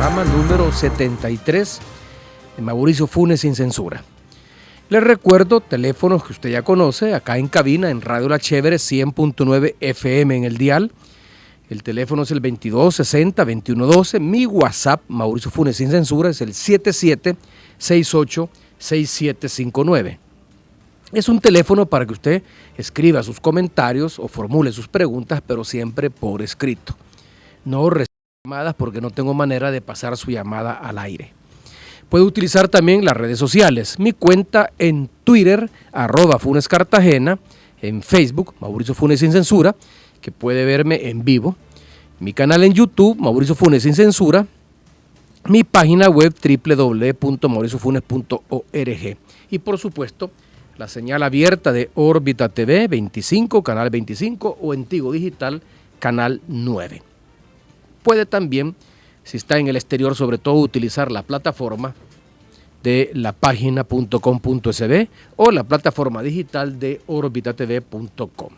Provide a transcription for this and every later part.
programa número 73 de Mauricio Funes sin censura. Les recuerdo teléfonos que usted ya conoce, acá en cabina, en Radio La Chévere, 100.9 FM en el dial. El teléfono es el 2260-2112. Mi WhatsApp, Mauricio Funes sin censura, es el 77686759. Es un teléfono para que usted escriba sus comentarios o formule sus preguntas, pero siempre por escrito. No recibo llamadas porque no tengo manera de pasar su llamada al aire. Puede utilizar también las redes sociales. Mi cuenta en Twitter, @FunesCartagena, en Facebook, Mauricio Funes sin censura, que puede verme en vivo. Mi canal en YouTube, Mauricio Funes sin censura. Mi página web, www.mauriciofunes.org. Y por supuesto, la señal abierta de Órbita TV 25, canal 25, o en Tigo Digital, canal 9. Puede también, si está en el exterior, sobre todo utilizar la plataforma de la página.com.sb o la plataforma digital de orbitatv.com.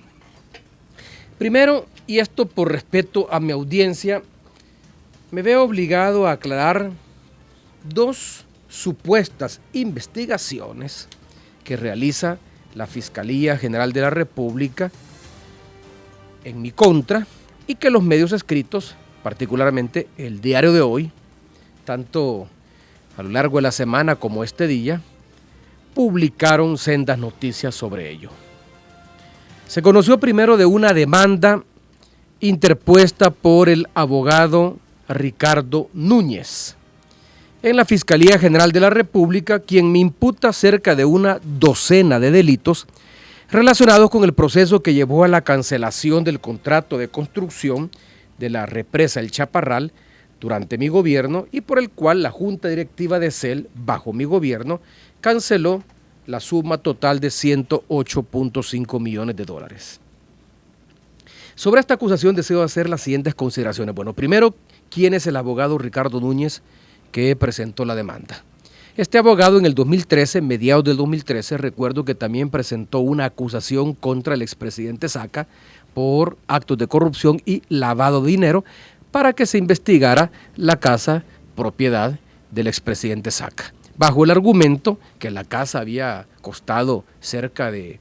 Primero, y esto por respeto a mi audiencia, me veo obligado a aclarar dos supuestas investigaciones que realiza la Fiscalía General de la República en mi contra y que los medios escritos, particularmente el Diario de Hoy, tanto a lo largo de la semana como este día, publicaron sendas noticias sobre ello. Se conoció primero de una demanda interpuesta por el abogado Ricardo Núñez en la Fiscalía General de la República, quien me imputa cerca de una docena de delitos relacionados con el proceso que llevó a la cancelación del contrato de construcción de la represa El Chaparral durante mi gobierno y por el cual la Junta Directiva de CEL, bajo mi gobierno, canceló la suma total de $108.5 millones. Sobre esta acusación deseo hacer las siguientes consideraciones. Bueno, primero, ¿quién es el abogado Ricardo Núñez que presentó la demanda? Este abogado en el 2013, mediados del 2013, recuerdo que también presentó una acusación contra el expresidente Saca por actos de corrupción y lavado de dinero para que se investigara la casa propiedad del expresidente Saca, bajo el argumento que la casa había costado cerca de,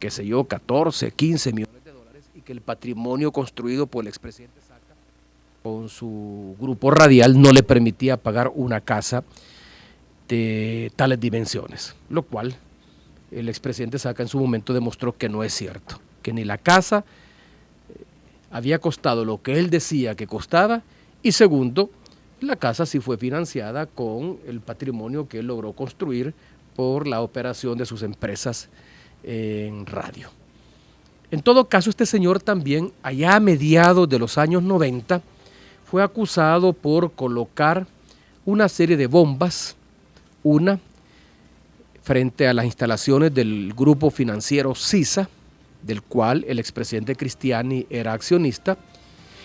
14, 15 millones de dólares y que el patrimonio construido por el expresidente Saca con su grupo radial no le permitía pagar una casa de tales dimensiones, lo cual el expresidente Saca en su momento demostró que no es cierto, que ni la casa había costado lo que él decía que costaba y segundo, la casa sí fue financiada con el patrimonio que él logró construir por la operación de sus empresas en radio. En todo caso, este señor también, allá a mediados de los años 90, fue acusado por colocar una serie de bombas, una frente a las instalaciones del grupo financiero Sisa, del cual el expresidente Cristiani era accionista,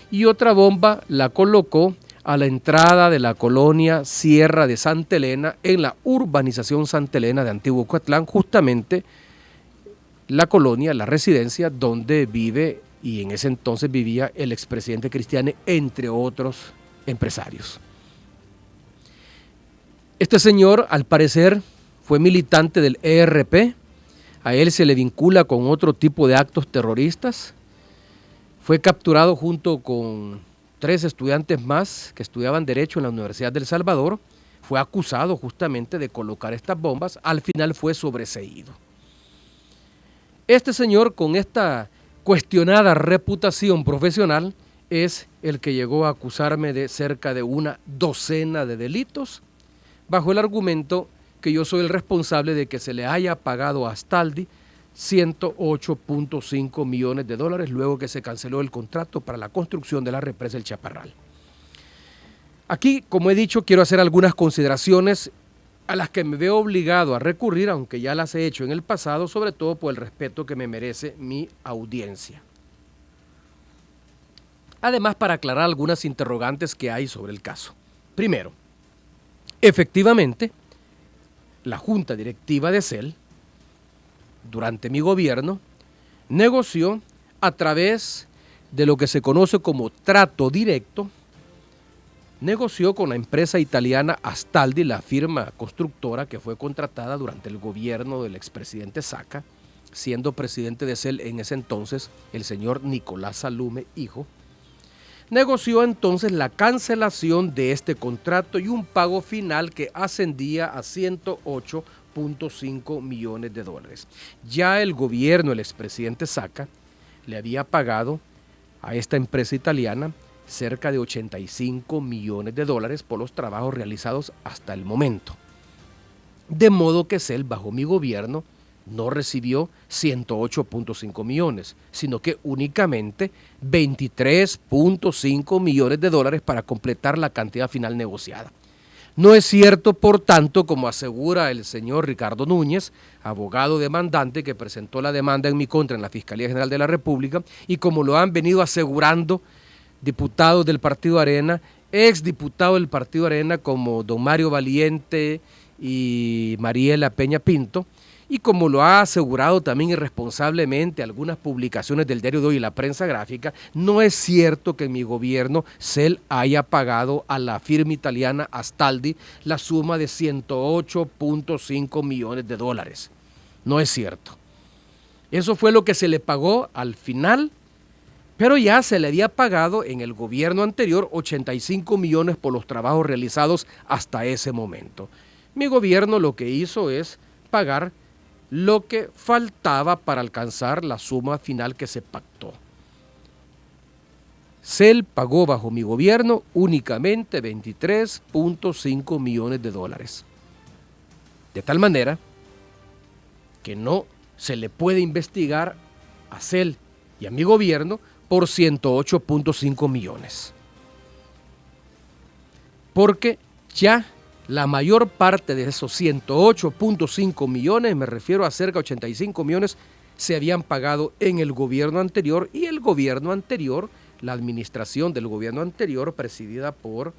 y otra bomba la colocó a la entrada de la colonia Sierra de Santa Elena, en la urbanización Santa Elena de Antiguo Cuatlán, justamente la colonia, la residencia donde vive y en ese entonces vivía el expresidente Cristiani, entre otros empresarios. Este señor, al parecer, fue militante del ERP. A él se le vincula con otro tipo de actos terroristas. Fue capturado junto con 3 estudiantes más que estudiaban Derecho en la Universidad del Salvador. Fue acusado justamente de colocar estas bombas. Al final fue sobreseído. Este señor, con esta cuestionada reputación profesional, es el que llegó a acusarme de cerca de una docena de delitos, bajo el argumento que yo soy el responsable de que se le haya pagado a Astaldi $108.5 millones luego que se canceló el contrato para la construcción de la represa El Chaparral. Aquí, como he dicho, quiero hacer algunas consideraciones a las que me veo obligado a recurrir, aunque ya las he hecho en el pasado, sobre todo por el respeto que me merece mi audiencia. Además, para aclarar algunas interrogantes que hay sobre el caso. Primero, efectivamente, la Junta Directiva de CEL, durante mi gobierno, negoció a través de lo que se conoce como trato directo negoció con la empresa italiana Astaldi, la firma constructora que fue contratada durante el gobierno del expresidente Saca, siendo presidente de CEL en ese entonces el señor Nicolás Salume, hijo. Negoció entonces la cancelación de este contrato y un pago final que ascendía a 108.5 millones de dólares. Ya el gobierno, el expresidente Saca, le había pagado a esta empresa italiana cerca de 85 millones de dólares por los trabajos realizados hasta el momento. De modo que CEL, bajo mi gobierno, no recibió 108.5 millones, sino que únicamente 23.5 millones de dólares para completar la cantidad final negociada. No es cierto, por tanto, como asegura el señor Ricardo Núñez, abogado demandante que presentó la demanda en mi contra en la Fiscalía General de la República, y como lo han venido asegurando diputados del Partido Arena, exdiputados del Partido Arena como don Mario Valiente y Mariela Peña Pinto, y como lo ha asegurado también irresponsablemente algunas publicaciones del Diario de Hoy y la prensa gráfica, no es cierto que en mi gobierno CEL haya pagado a la firma italiana Astaldi la suma de 108.5 millones de dólares. No es cierto. Eso fue lo que se le pagó al final, pero ya se le había pagado en el gobierno anterior 85 millones por los trabajos realizados hasta ese momento. Mi gobierno lo que hizo es pagar lo que faltaba para alcanzar la suma final que se pactó. CEL pagó bajo mi gobierno únicamente 23.5 millones de dólares. De tal manera que no se le puede investigar a CEL y a mi gobierno por 108.5 millones. Porque ya la mayor parte de esos 108.5 millones, me refiero a cerca de 85 millones, se habían pagado en el gobierno anterior, y el gobierno anterior, la administración del gobierno anterior, presidida por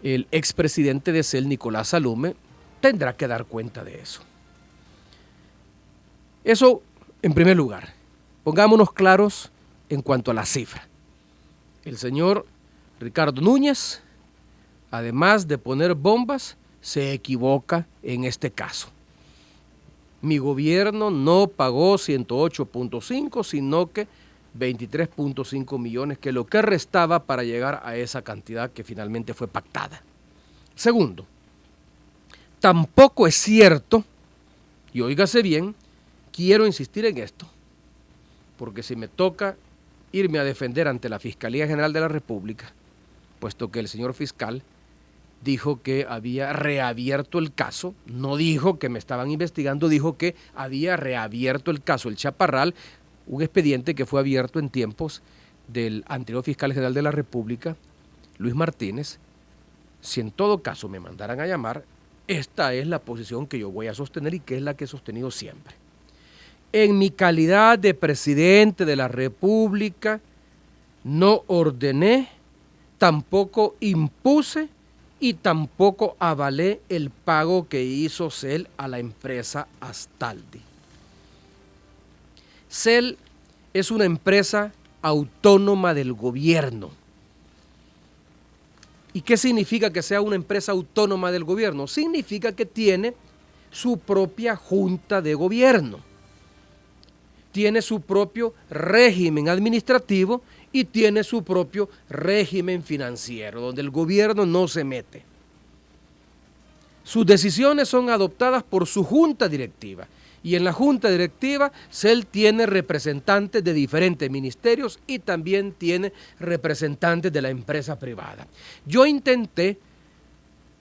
el expresidente de CEL, Nicolás Salume, tendrá que dar cuenta de eso. Eso en primer lugar. Pongámonos claros en cuanto a la cifra. El señor Ricardo Núñez, además de poner bombas, se equivoca en este caso. Mi gobierno no pagó 108.5, sino que 23.5 millones, que es lo que restaba para llegar a esa cantidad que finalmente fue pactada. Segundo, tampoco es cierto, y óigase bien, quiero insistir en esto, porque si me toca irme a defender ante la Fiscalía General de la República, puesto que el señor fiscal dijo que había reabierto el caso, no dijo que me estaban investigando, dijo que había reabierto el caso El Chaparral, un expediente que fue abierto en tiempos del anterior fiscal general de la República, Luis Martínez. Si en todo caso me mandaran a llamar, esta es la posición que yo voy a sostener y que es la que he sostenido siempre. En mi calidad de presidente de la República, no ordené, tampoco impuse y tampoco avalé el pago que hizo CEL a la empresa Astaldi. CEL es una empresa autónoma del gobierno. ¿Y qué significa que sea una empresa autónoma del gobierno? Significa que tiene su propia junta de gobierno, tiene su propio régimen administrativo y tiene su propio régimen financiero, donde el gobierno no se mete. Sus decisiones son adoptadas por su junta directiva, y en la junta directiva CEL tiene representantes de diferentes ministerios y también tiene representantes de la empresa privada. Yo intenté,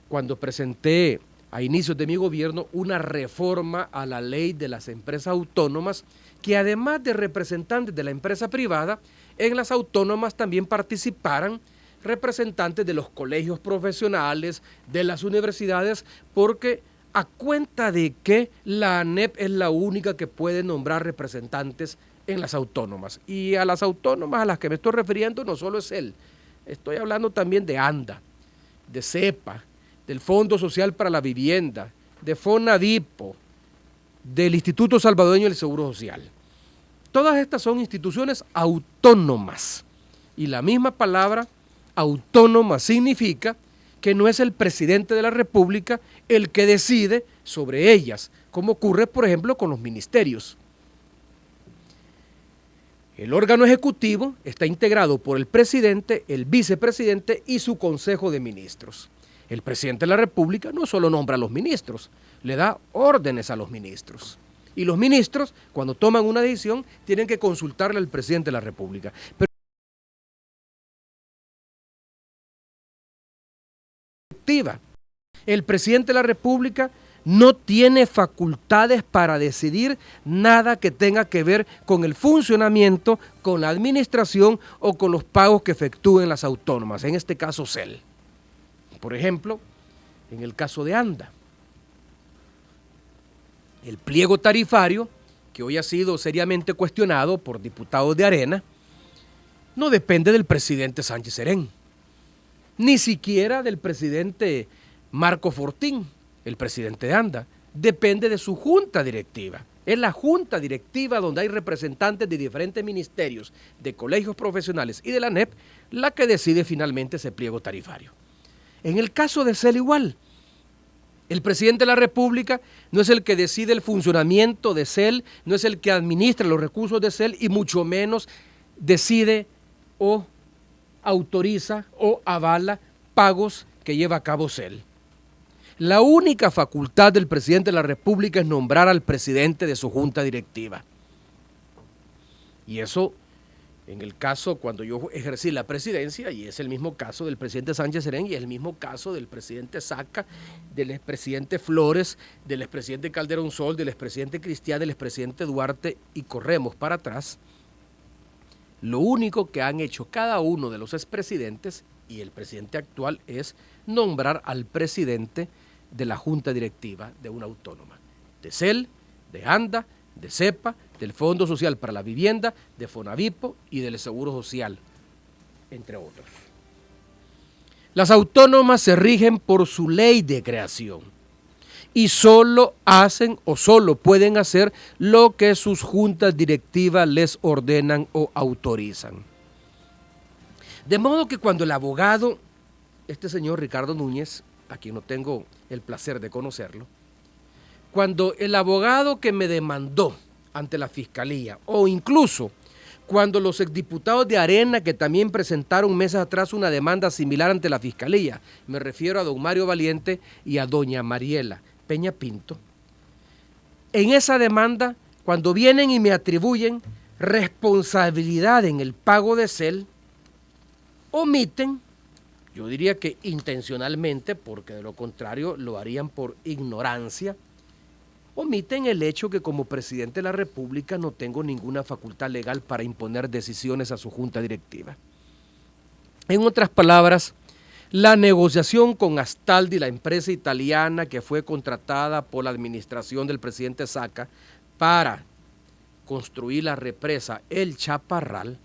cuando presenté a inicios de mi gobierno, una reforma a la ley de las empresas autónomas, que además de representantes de la empresa privada, en las autónomas también participaran representantes de los colegios profesionales, de las universidades, porque a cuenta de que la ANEP es la única que puede nombrar representantes en las autónomas. Y a las autónomas a las que me estoy refiriendo no solo es él, estoy hablando también de ANDA, de CEPA, del Fondo Social para la Vivienda, de FONAVIPO, del Instituto Salvadoreño del Seguro Social. Todas estas son instituciones autónomas y la misma palabra autónoma significa que no es el presidente de la República el que decide sobre ellas, como ocurre, por ejemplo, con los ministerios. El órgano ejecutivo está integrado por el presidente, el vicepresidente y su consejo de ministros. El presidente de la República no solo nombra a los ministros, le da órdenes a los ministros. Y los ministros, cuando toman una decisión, tienen que consultarle al presidente de la República. El presidente de la República no tiene facultades para decidir nada que tenga que ver con el funcionamiento, con la administración o con los pagos que efectúen las autónomas, en este caso CEL. Por ejemplo, en el caso de ANDA, el pliego tarifario, que hoy ha sido seriamente cuestionado por diputados de Arena, no depende del presidente Sánchez Serén, ni siquiera del presidente Marco Fortín, el presidente de ANDA, depende de su junta directiva. Es la junta directiva donde hay representantes de diferentes ministerios, de colegios profesionales y de la ANEP, la que decide finalmente ese pliego tarifario. En el caso de CEL igual, el presidente de la República no es el que decide el funcionamiento de CEL, no es el que administra los recursos de CEL y mucho menos decide o autoriza o avala pagos que lleva a cabo CEL. La única facultad del presidente de la República es nombrar al presidente de su junta directiva. Y eso, en el caso cuando yo ejercí la presidencia, y es el mismo caso del presidente Sánchez Serén, y es el mismo caso del presidente Saca, del expresidente Flores, del expresidente Calderón Sol, del expresidente Cristián, del expresidente Duarte, y corremos para atrás. Lo único que han hecho cada uno de los expresidentes y el presidente actual es nombrar al presidente de la junta directiva de una autónoma, de CEL, de ANDA, de CEPA, del Fondo Social para la Vivienda, de Fonavipo y del Seguro Social, entre otros. Las autónomas se rigen por su ley de creación y solo hacen o solo pueden hacer lo que sus juntas directivas les ordenan o autorizan. De modo que cuando el abogado, este señor Ricardo Núñez, a quien no tengo el placer de conocerlo, cuando el abogado que me demandó ante la Fiscalía, o incluso cuando los exdiputados de Arena que también presentaron meses atrás una demanda similar ante la Fiscalía, me refiero a don Mario Valiente y a doña Mariela Peña Pinto, en esa demanda, cuando vienen y me atribuyen responsabilidad en el pago de CEL, omiten, yo diría que intencionalmente, porque de lo contrario lo harían por ignorancia, omiten el hecho que como presidente de la República no tengo ninguna facultad legal para imponer decisiones a su junta directiva. En otras palabras, la negociación con Astaldi, la empresa italiana que fue contratada por la administración del presidente Saca para construir la represa El Chaparral,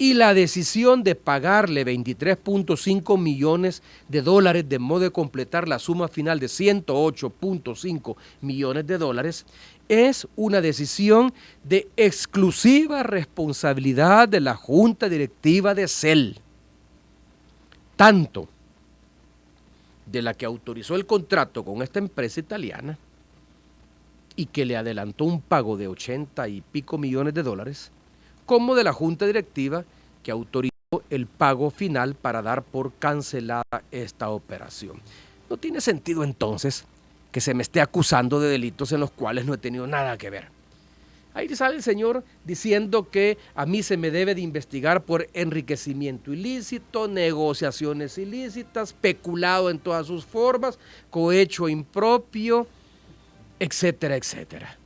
y la decisión de pagarle 23.5 millones de dólares de modo de completar la suma final de 108.5 millones de dólares es una decisión de exclusiva responsabilidad de la junta directiva de CEL, tanto de la que autorizó el contrato con esta empresa italiana y que le adelantó un pago de 80 y pico millones de dólares, como de la junta directiva que autorizó el pago final para dar por cancelada esta operación. No tiene sentido entonces que se me esté acusando de delitos en los cuales no he tenido nada que ver. Ahí sale el señor diciendo que a mí se me debe de investigar por enriquecimiento ilícito, negociaciones ilícitas, peculado en todas sus formas, cohecho impropio, etcétera, etcétera.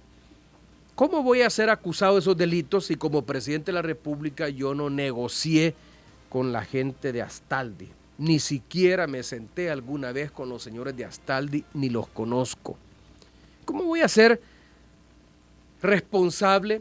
¿Cómo voy a ser acusado de esos delitos si como presidente de la República yo no negocié con la gente de Astaldi? Ni siquiera me senté alguna vez con los señores de Astaldi, ni los conozco. ¿Cómo voy a ser responsable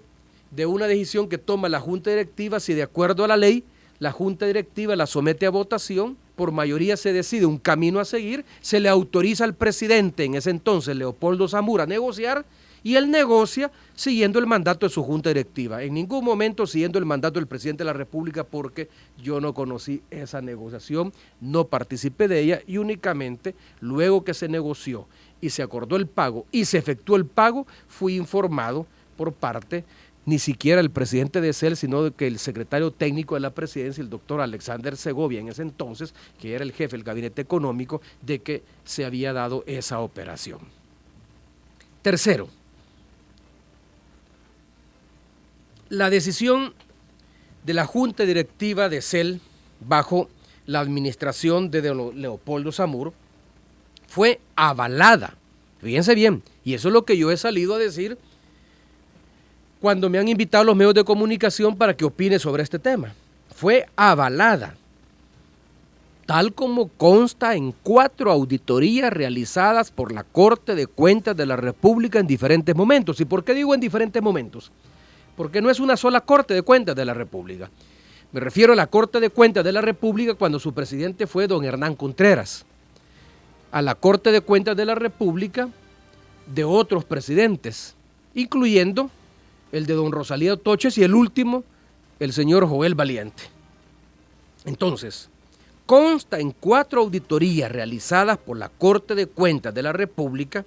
de una decisión que toma la Junta Directiva si de acuerdo a la ley la Junta Directiva la somete a votación, por mayoría se decide un camino a seguir, se le autoriza al presidente, en ese entonces Leopoldo Zamora, a negociar y él negocia siguiendo el mandato de su junta directiva, en ningún momento siguiendo el mandato del presidente de la República, porque yo no conocí esa negociación, no participé de ella y únicamente luego que se negoció y se acordó el pago y se efectuó el pago, fui informado por parte ni siquiera el presidente de CEL, sino que el secretario técnico de la presidencia, el doctor Alexander Segovia, en ese entonces, que era el jefe del gabinete económico, de que se había dado esa operación. Tercero, la decisión de la junta directiva de CEL bajo la administración de Leopoldo Samur fue avalada. Fíjense bien, y eso es lo que yo he salido a decir cuando me han invitado los medios de comunicación para que opine sobre este tema. Fue avalada, tal como consta en 4 auditorías realizadas por la Corte de Cuentas de la República en diferentes momentos. ¿Y por qué digo en diferentes momentos? Porque no es una sola Corte de Cuentas de la República. Me refiero a la Corte de Cuentas de la República cuando su presidente fue don Hernán Contreras, a la Corte de Cuentas de la República de otros presidentes, incluyendo el de don Rosalío Toches y el último, el señor Joel Valiente. Entonces, consta en 4 auditorías realizadas por la Corte de Cuentas de la República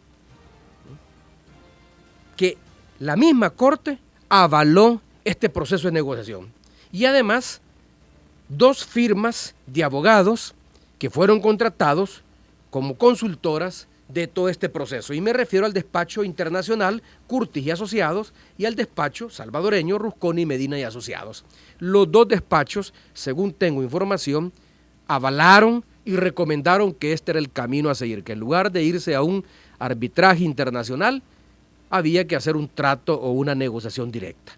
que la misma Corte avaló este proceso de negociación. Y además, 2 firmas de abogados que fueron contratados como consultoras de todo este proceso. Y me refiero al despacho internacional Curtis y Asociados y al despacho salvadoreño Rusconi, Medina y Asociados. Los 2 despachos, según tengo información, avalaron y recomendaron que este era el camino a seguir, que en lugar de irse a un arbitraje internacional, había que hacer un trato o una negociación directa.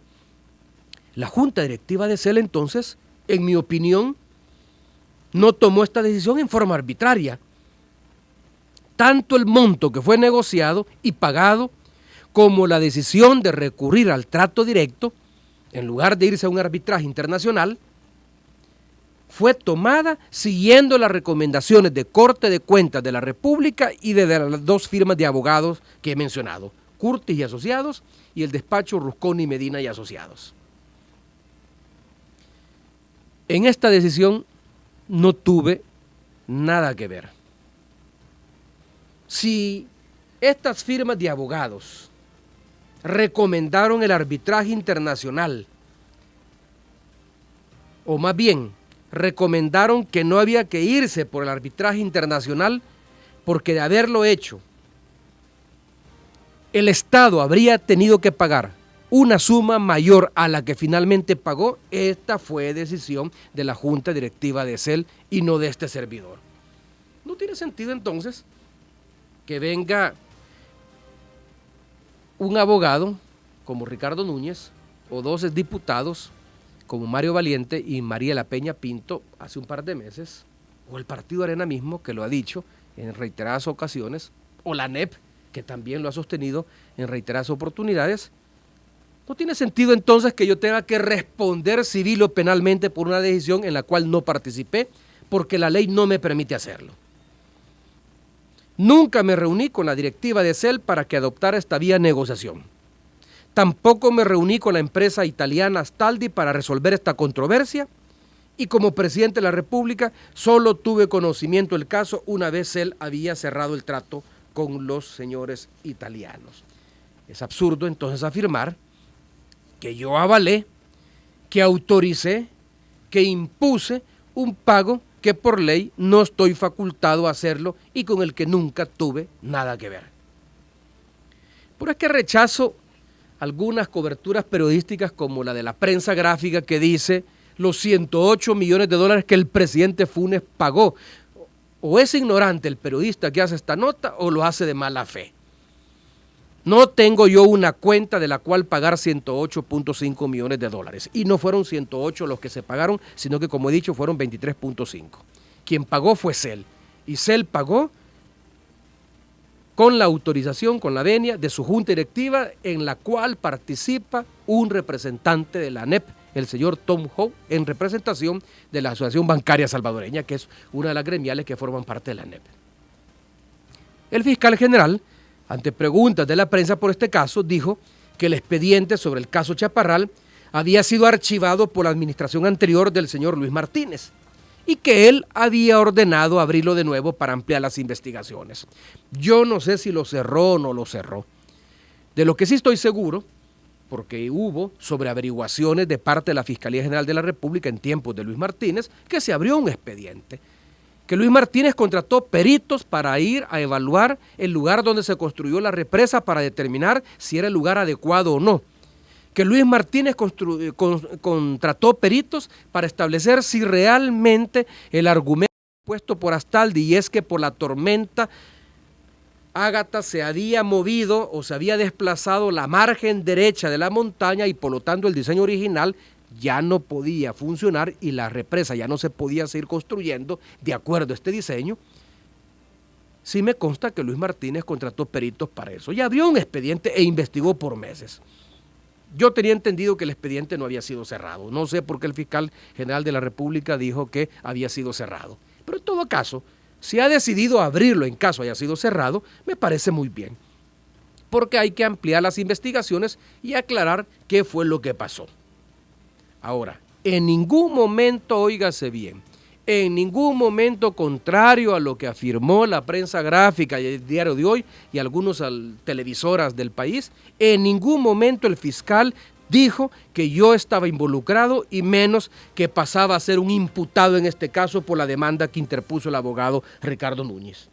La junta directiva de CEL entonces, en mi opinión, no tomó esta decisión en forma arbitraria. Tanto el monto que fue negociado y pagado como la decisión de recurrir al trato directo, en lugar de irse a un arbitraje internacional, fue tomada siguiendo las recomendaciones de Corte de Cuentas de la República y de las 2 firmas de abogados que he mencionado, Curtis y Asociados y el despacho Rusconi, Medina y Asociados. En esta decisión no tuve nada que ver. Si estas firmas de abogados recomendaron el arbitraje internacional, o más bien recomendaron que no había que irse por el arbitraje internacional, porque de haberlo hecho, el Estado habría tenido que pagar una suma mayor a la que finalmente pagó. Esta fue decisión de la Junta Directiva de CEL y no de este servidor. No tiene sentido entonces que venga un abogado como Ricardo Núñez o 2 diputados como Mario Valiente y Mariela Peña Pinto hace un par de meses, o el Partido Arena mismo, que lo ha dicho en reiteradas ocasiones, o la ANEP, que también lo ha sostenido en reiteradas oportunidades. No tiene sentido entonces que yo tenga que responder civil o penalmente por una decisión en la cual no participé, porque la ley no me permite hacerlo. Nunca me reuní con la directiva de CEL para que adoptara esta vía de negociación. Tampoco me reuní con la empresa italiana Astaldi para resolver esta controversia y como presidente de la República solo tuve conocimiento del caso una vez CEL había cerrado el trato con los señores italianos. Es absurdo entonces afirmar que yo avalé, que autoricé, que impuse un pago que por ley no estoy facultado a hacerlo y con el que nunca tuve nada que ver. Por es que rechazo algunas coberturas periodísticas como la de la prensa gráfica que dice los 108 millones de dólares que el presidente Funes pagó. O es ignorante el periodista que hace esta nota o lo hace de mala fe. No tengo yo una cuenta de la cual pagar 108.5 millones de dólares. Y no fueron 108 los que se pagaron, sino que como he dicho fueron 23.5. Quien pagó fue CEL. Y CEL pagó con la autorización, con la venia de su junta directiva, en la cual participa un representante de la ANEP, el señor Tom Howe, en representación de la Asociación Bancaria Salvadoreña, que es una de las gremiales que forman parte de la ANEP. El fiscal general ante preguntas de la prensa por este caso, dijo que el expediente sobre el caso Chaparral había sido archivado por la administración anterior del señor Luis Martínez y que él había ordenado abrirlo de nuevo para ampliar las investigaciones. Yo no sé si lo cerró o no lo cerró. De lo que sí estoy seguro, porque hubo sobreaveriguaciones de parte de la Fiscalía General de la República en tiempos de Luis Martínez, que se abrió un expediente, que Luis Martínez contrató peritos para ir a evaluar el lugar donde se construyó la represa para determinar si era el lugar adecuado o no, que Luis Martínez contrató peritos para establecer si realmente el argumento puesto por Astaldi, y es que por la tormenta Ágata se había movido o se había desplazado la margen derecha de la montaña y por lo tanto el diseño original ya no podía funcionar y la represa ya no se podía seguir construyendo de acuerdo a este diseño. Sí me consta que Luis Martínez contrató peritos para eso y abrió un expediente e investigó por meses. Yo tenía entendido que el expediente no había sido cerrado. No sé por qué el fiscal general de la República dijo que había sido cerrado. Pero en todo caso, si ha decidido abrirlo en caso haya sido cerrado, me parece muy bien. Porque hay que ampliar las investigaciones y aclarar qué fue lo que pasó. Ahora, en ningún momento, óigase bien, en ningún momento, contrario a lo que afirmó la prensa gráfica y el Diario de Hoy y algunas televisoras del país, en ningún momento el fiscal dijo que yo estaba involucrado y menos que pasaba a ser un imputado en este caso por la demanda que interpuso el abogado Ricardo Núñez.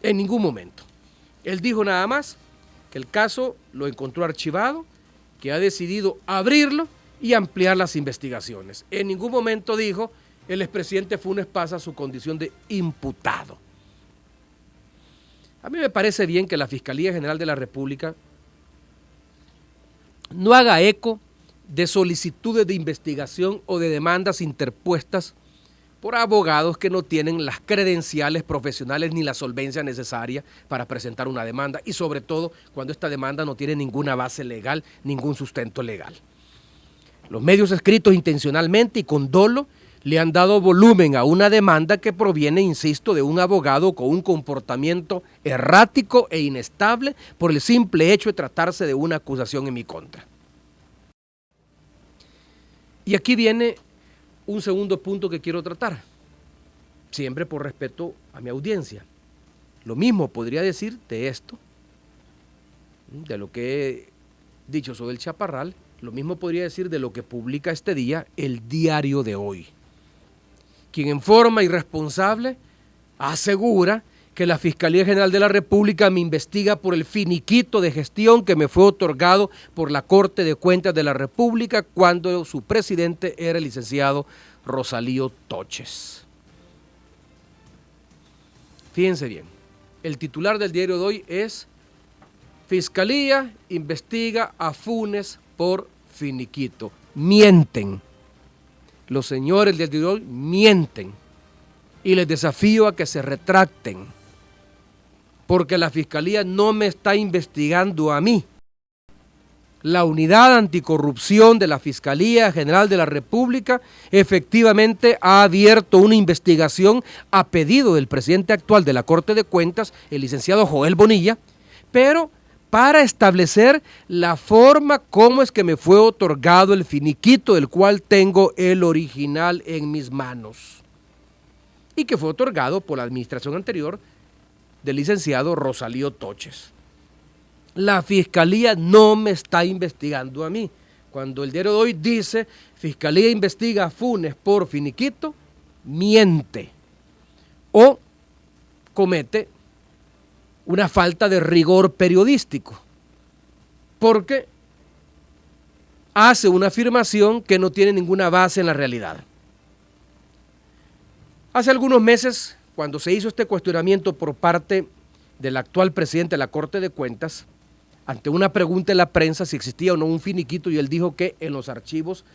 En ningún momento. Él dijo nada más que el caso lo encontró archivado, que ha decidido abrirlo y ampliar las investigaciones. En ningún momento dijo el expresidente Funes pasa a su condición de imputado. A mí me parece bien que la Fiscalía General de la República no haga eco de solicitudes de investigación o de demandas interpuestas por abogados que no tienen las credenciales profesionales ni la solvencia necesaria para presentar una demanda y sobre todo cuando esta demanda no tiene ninguna base legal, ningún sustento legal. Los medios escritos intencionalmente y con dolo le han dado volumen a una demanda que proviene, insisto, de un abogado con un comportamiento errático e inestable por el simple hecho de tratarse de una acusación en mi contra. Y aquí viene un segundo punto que quiero tratar, siempre por respeto a mi audiencia. Lo mismo podría decir de esto, de lo que he dicho sobre el Chaparral, lo mismo podría decir de lo que publica este día el Diario de Hoy, quien en forma irresponsable asegura que la Fiscalía General de la República me investiga por el finiquito de gestión que me fue otorgado por la Corte de Cuentas de la República cuando su presidente era el licenciado Rosalío Toches. Fíjense bien, el titular del Diario de Hoy es Fiscalía investiga a Funes por finiquito. Mienten. Los señores del Diario de Hoy mienten y les desafío a que se retracten porque la Fiscalía no me está investigando a mí. La Unidad Anticorrupción de la Fiscalía General de la República efectivamente ha abierto una investigación a pedido del presidente actual de la Corte de Cuentas, el licenciado Joel Bonilla, pero para establecer la forma como es que me fue otorgado el finiquito del cual tengo el original en mis manos y que fue otorgado por la administración anterior del licenciado Rosalío Toches. La Fiscalía no me está investigando a mí. Cuando el Diario de Hoy dice Fiscalía investiga a Funes por finiquito, miente o comete una falta de rigor periodístico, porque hace una afirmación que no tiene ninguna base en la realidad. Hace algunos meses, cuando se hizo este cuestionamiento por parte del actual presidente de la Corte de Cuentas, ante una pregunta en la prensa si existía o no un finiquito, y él dijo que en los archivos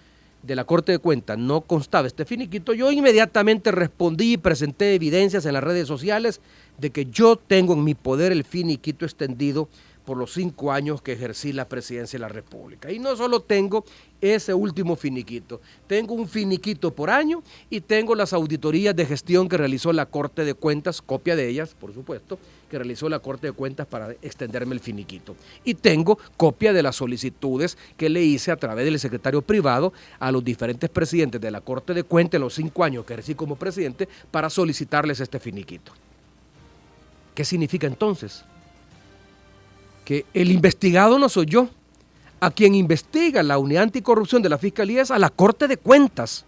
de la Corte de Cuentas no constaba este finiquito, yo inmediatamente respondí y presenté evidencias en las redes sociales de que yo tengo en mi poder el finiquito extendido por los 5 años que ejercí la presidencia de la República. Y no solo tengo ese último finiquito, tengo un finiquito por año y tengo las auditorías de gestión que realizó la Corte de Cuentas, copia de ellas, por supuesto, que realizó la Corte de Cuentas para extenderme el finiquito. Y tengo copia de las solicitudes que le hice a través del secretario privado a los diferentes presidentes de la Corte de Cuentas en los 5 años que ejercí como presidente para solicitarles este finiquito. ¿Qué significa entonces? Que el investigado no soy yo. A quien investiga la unidad anticorrupción de la Fiscalía es a la Corte de Cuentas,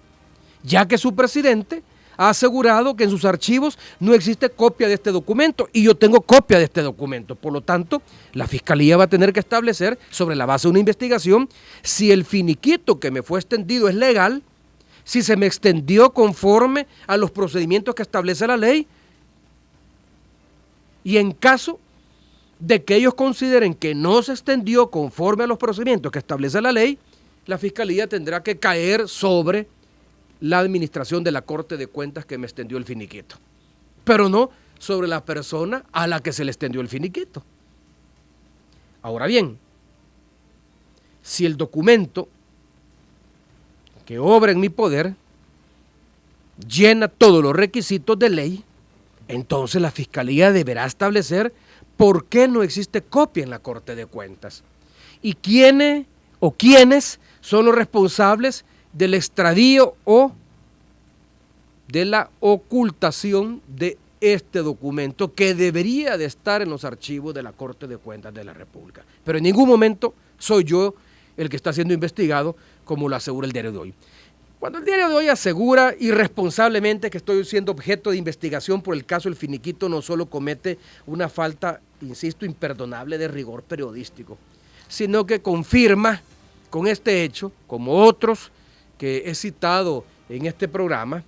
ya que su presidente ha asegurado que en sus archivos no existe copia de este documento y yo tengo copia de este documento. Por lo tanto, la Fiscalía va a tener que establecer, sobre la base de una investigación, si el finiquito que me fue extendido es legal, si se me extendió conforme a los procedimientos que establece la ley, y en caso de que ellos consideren que no se extendió conforme a los procedimientos que establece la ley, la Fiscalía tendrá que caer sobre la administración de la Corte de Cuentas que me extendió el finiquito, pero no sobre la persona a la que se le extendió el finiquito. Ahora bien, si el documento que obra en mi poder llena todos los requisitos de ley, entonces la Fiscalía deberá establecer por qué no existe copia en la Corte de Cuentas y quiénes son los responsables del extravío o de la ocultación de este documento que debería de estar en los archivos de la Corte de Cuentas de la República. Pero en ningún momento soy yo el que está siendo investigado, como lo asegura el diario de hoy. Cuando el diario de hoy asegura irresponsablemente que estoy siendo objeto de investigación por el caso del finiquito, no solo comete una falta, insisto, imperdonable de rigor periodístico, sino que confirma con este hecho, como otros que he citado en este programa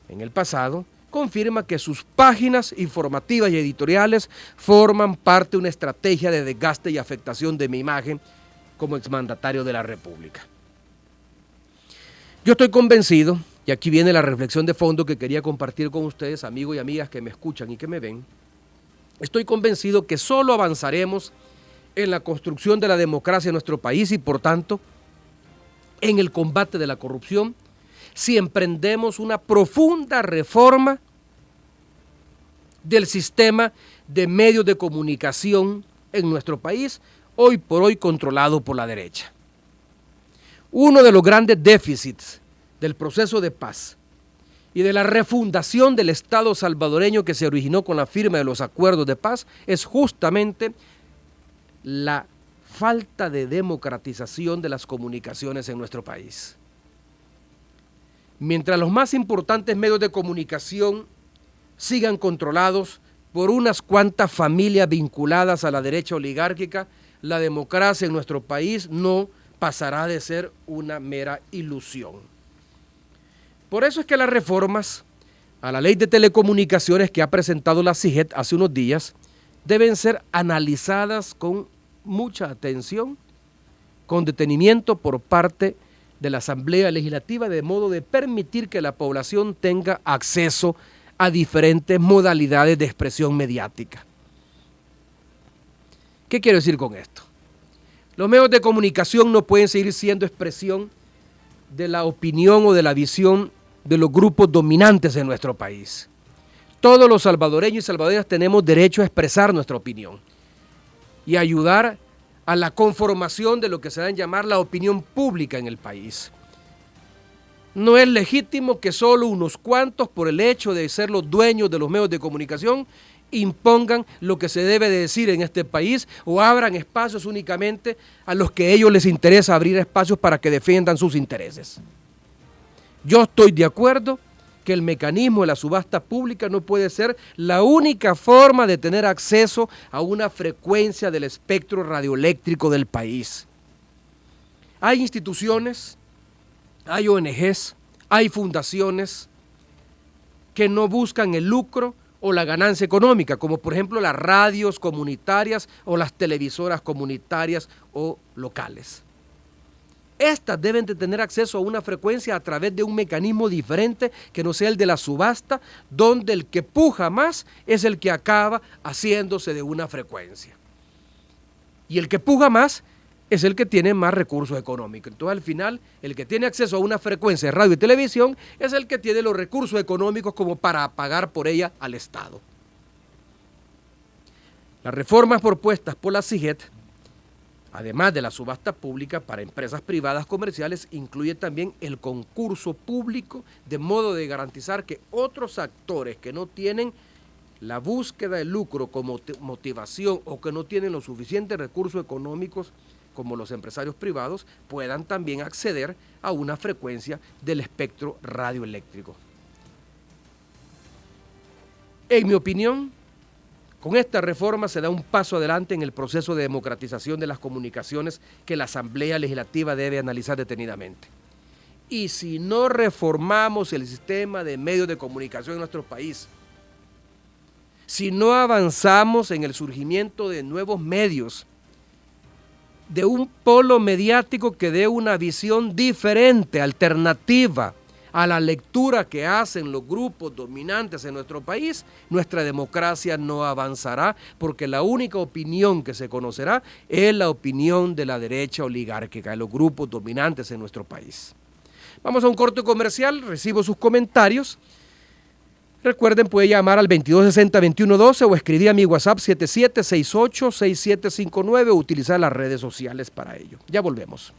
en el pasado, confirma que sus páginas informativas y editoriales forman parte de una estrategia de desgaste y afectación de mi imagen como exmandatario de la República. Yo estoy convencido, y aquí viene la reflexión de fondo que quería compartir con ustedes, amigos y amigas que me escuchan y que me ven, estoy convencido que solo avanzaremos en la construcción de la democracia en nuestro país y, por tanto, en el combate de la corrupción, si emprendemos una profunda reforma del sistema de medios de comunicación en nuestro país, hoy por hoy controlado por la derecha. Uno de los grandes déficits del proceso de paz y de la refundación del Estado salvadoreño que se originó con la firma de los acuerdos de paz es justamente la falta de democratización de las comunicaciones en nuestro país. Mientras los más importantes medios de comunicación sigan controlados por unas cuantas familias vinculadas a la derecha oligárquica, la democracia en nuestro país no pasará de ser una mera ilusión. Por eso es que las reformas a la ley de telecomunicaciones que ha presentado la CIGET hace unos días deben ser analizadas con mucha atención, con detenimiento por parte de la Asamblea Legislativa, de modo de permitir que la población tenga acceso a diferentes modalidades de expresión mediática. ¿Qué quiero decir con esto? Los medios de comunicación no pueden seguir siendo expresión de la opinión o de la visión de los grupos dominantes en nuestro país. Todos los salvadoreños y salvadoreñas tenemos derecho a expresar nuestra opinión y ayudar a la conformación de lo que se da en llamar la opinión pública en el país. No es legítimo que solo unos cuantos, por el hecho de ser los dueños de los medios de comunicación, impongan lo que se debe de decir en este país o abran espacios únicamente a los que a ellos les interesa abrir espacios para que defiendan sus intereses. Yo estoy de acuerdo que el mecanismo de la subasta pública no puede ser la única forma de tener acceso a una frecuencia del espectro radioeléctrico del país. Hay instituciones, hay ONGs, hay fundaciones que no buscan el lucro o la ganancia económica, como por ejemplo las radios comunitarias o las televisoras comunitarias o locales. Estas deben de tener acceso a una frecuencia a través de un mecanismo diferente que no sea el de la subasta, donde el que puja más es el que acaba haciéndose de una frecuencia. Y el que puja más es el que tiene más recursos económicos. Entonces, al final, el que tiene acceso a una frecuencia de radio y televisión es el que tiene los recursos económicos como para pagar por ella al Estado. Las reformas propuestas por la CIGET, además de la subasta pública para empresas privadas comerciales, incluye también el concurso público de modo de garantizar que otros actores que no tienen la búsqueda de lucro como motivación o que no tienen los suficientes recursos económicos como los empresarios privados puedan también acceder a una frecuencia del espectro radioeléctrico. En mi opinión, con esta reforma se da un paso adelante en el proceso de democratización de las comunicaciones que la Asamblea Legislativa debe analizar detenidamente. Y si no reformamos el sistema de medios de comunicación en nuestro país, si no avanzamos en el surgimiento de nuevos medios, de un polo mediático que dé una visión diferente, alternativa a la lectura que hacen los grupos dominantes en nuestro país, nuestra democracia no avanzará, porque la única opinión que se conocerá es la opinión de la derecha oligárquica, de los grupos dominantes en nuestro país. Vamos a un corte comercial, recibo sus comentarios. Recuerden, puede llamar al 2260-2112 o escribir a mi WhatsApp 7768-6759 o utilizar las redes sociales para ello. Ya volvemos.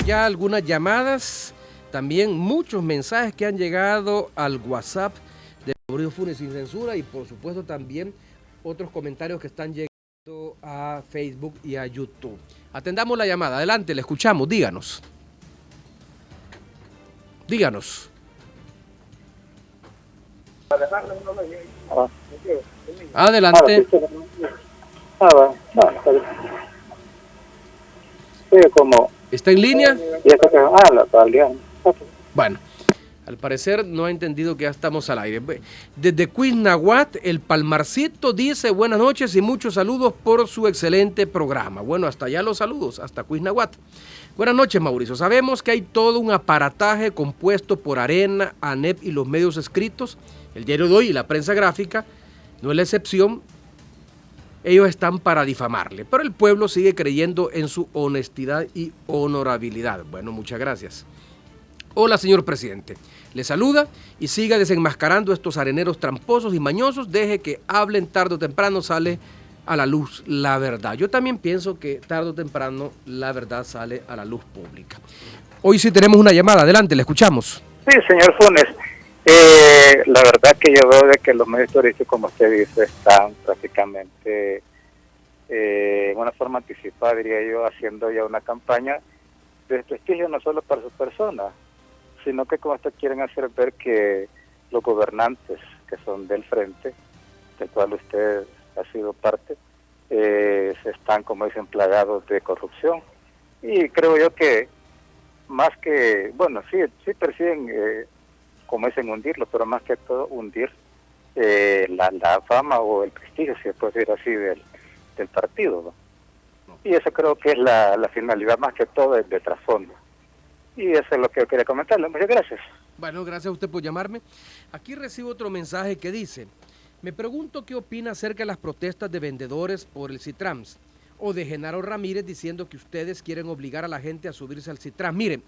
Ya algunas llamadas, también muchos mensajes que han llegado al WhatsApp de Mauricio Funes Sin Censura y por supuesto también otros comentarios que están llegando a Facebook y a YouTube. Atendamos la llamada, adelante, le escuchamos, díganos. Díganos. Adelante. ¿Está en línea? Bueno, al parecer no ha entendido que ya estamos al aire. Desde Cuisnahuat, el Palmarcito dice buenas noches y muchos saludos por su excelente programa. Bueno, hasta allá los saludos, hasta Cuisnahuat. Buenas noches, Mauricio. Sabemos que hay todo un aparataje compuesto por Arena, ANEP y los medios escritos. El diario de hoy y la prensa gráfica no es la excepción. Ellos están para difamarle, pero el pueblo sigue creyendo en su honestidad y honorabilidad. Bueno, muchas gracias. Hola, señor presidente. Le saluda y siga desenmascarando estos areneros tramposos y mañosos. Deje que hablen, tarde o temprano sale a la luz la verdad. Yo también pienso que tarde o temprano la verdad sale a la luz pública. Hoy sí tenemos una llamada. Adelante, le escuchamos. Sí, señor Funes. La verdad que yo veo de que los medios turísticos, como usted dice, están prácticamente en una forma anticipada, diría yo, haciendo ya una campaña de desprestigio no solo para sus personas, sino que como esto quieren hacer ver que los gobernantes que son del frente, del cual usted ha sido parte, se están, como dicen, plagados de corrupción. Y creo yo que más que, bueno, sí persiguen, como dicen, hundirlo, pero más que todo hundir la fama o el prestigio, si se puede decir así, del partido, ¿no? Y eso creo que es la finalidad más que todo de trasfondo. Y eso es lo que yo quería comentarle. Muchas gracias. Bueno, gracias a usted por llamarme. Aquí recibo otro mensaje que dice: me pregunto qué opina acerca de las protestas de vendedores por el Citrans o de Genaro Ramírez diciendo que ustedes quieren obligar a la gente a subirse al Citrans. Miren,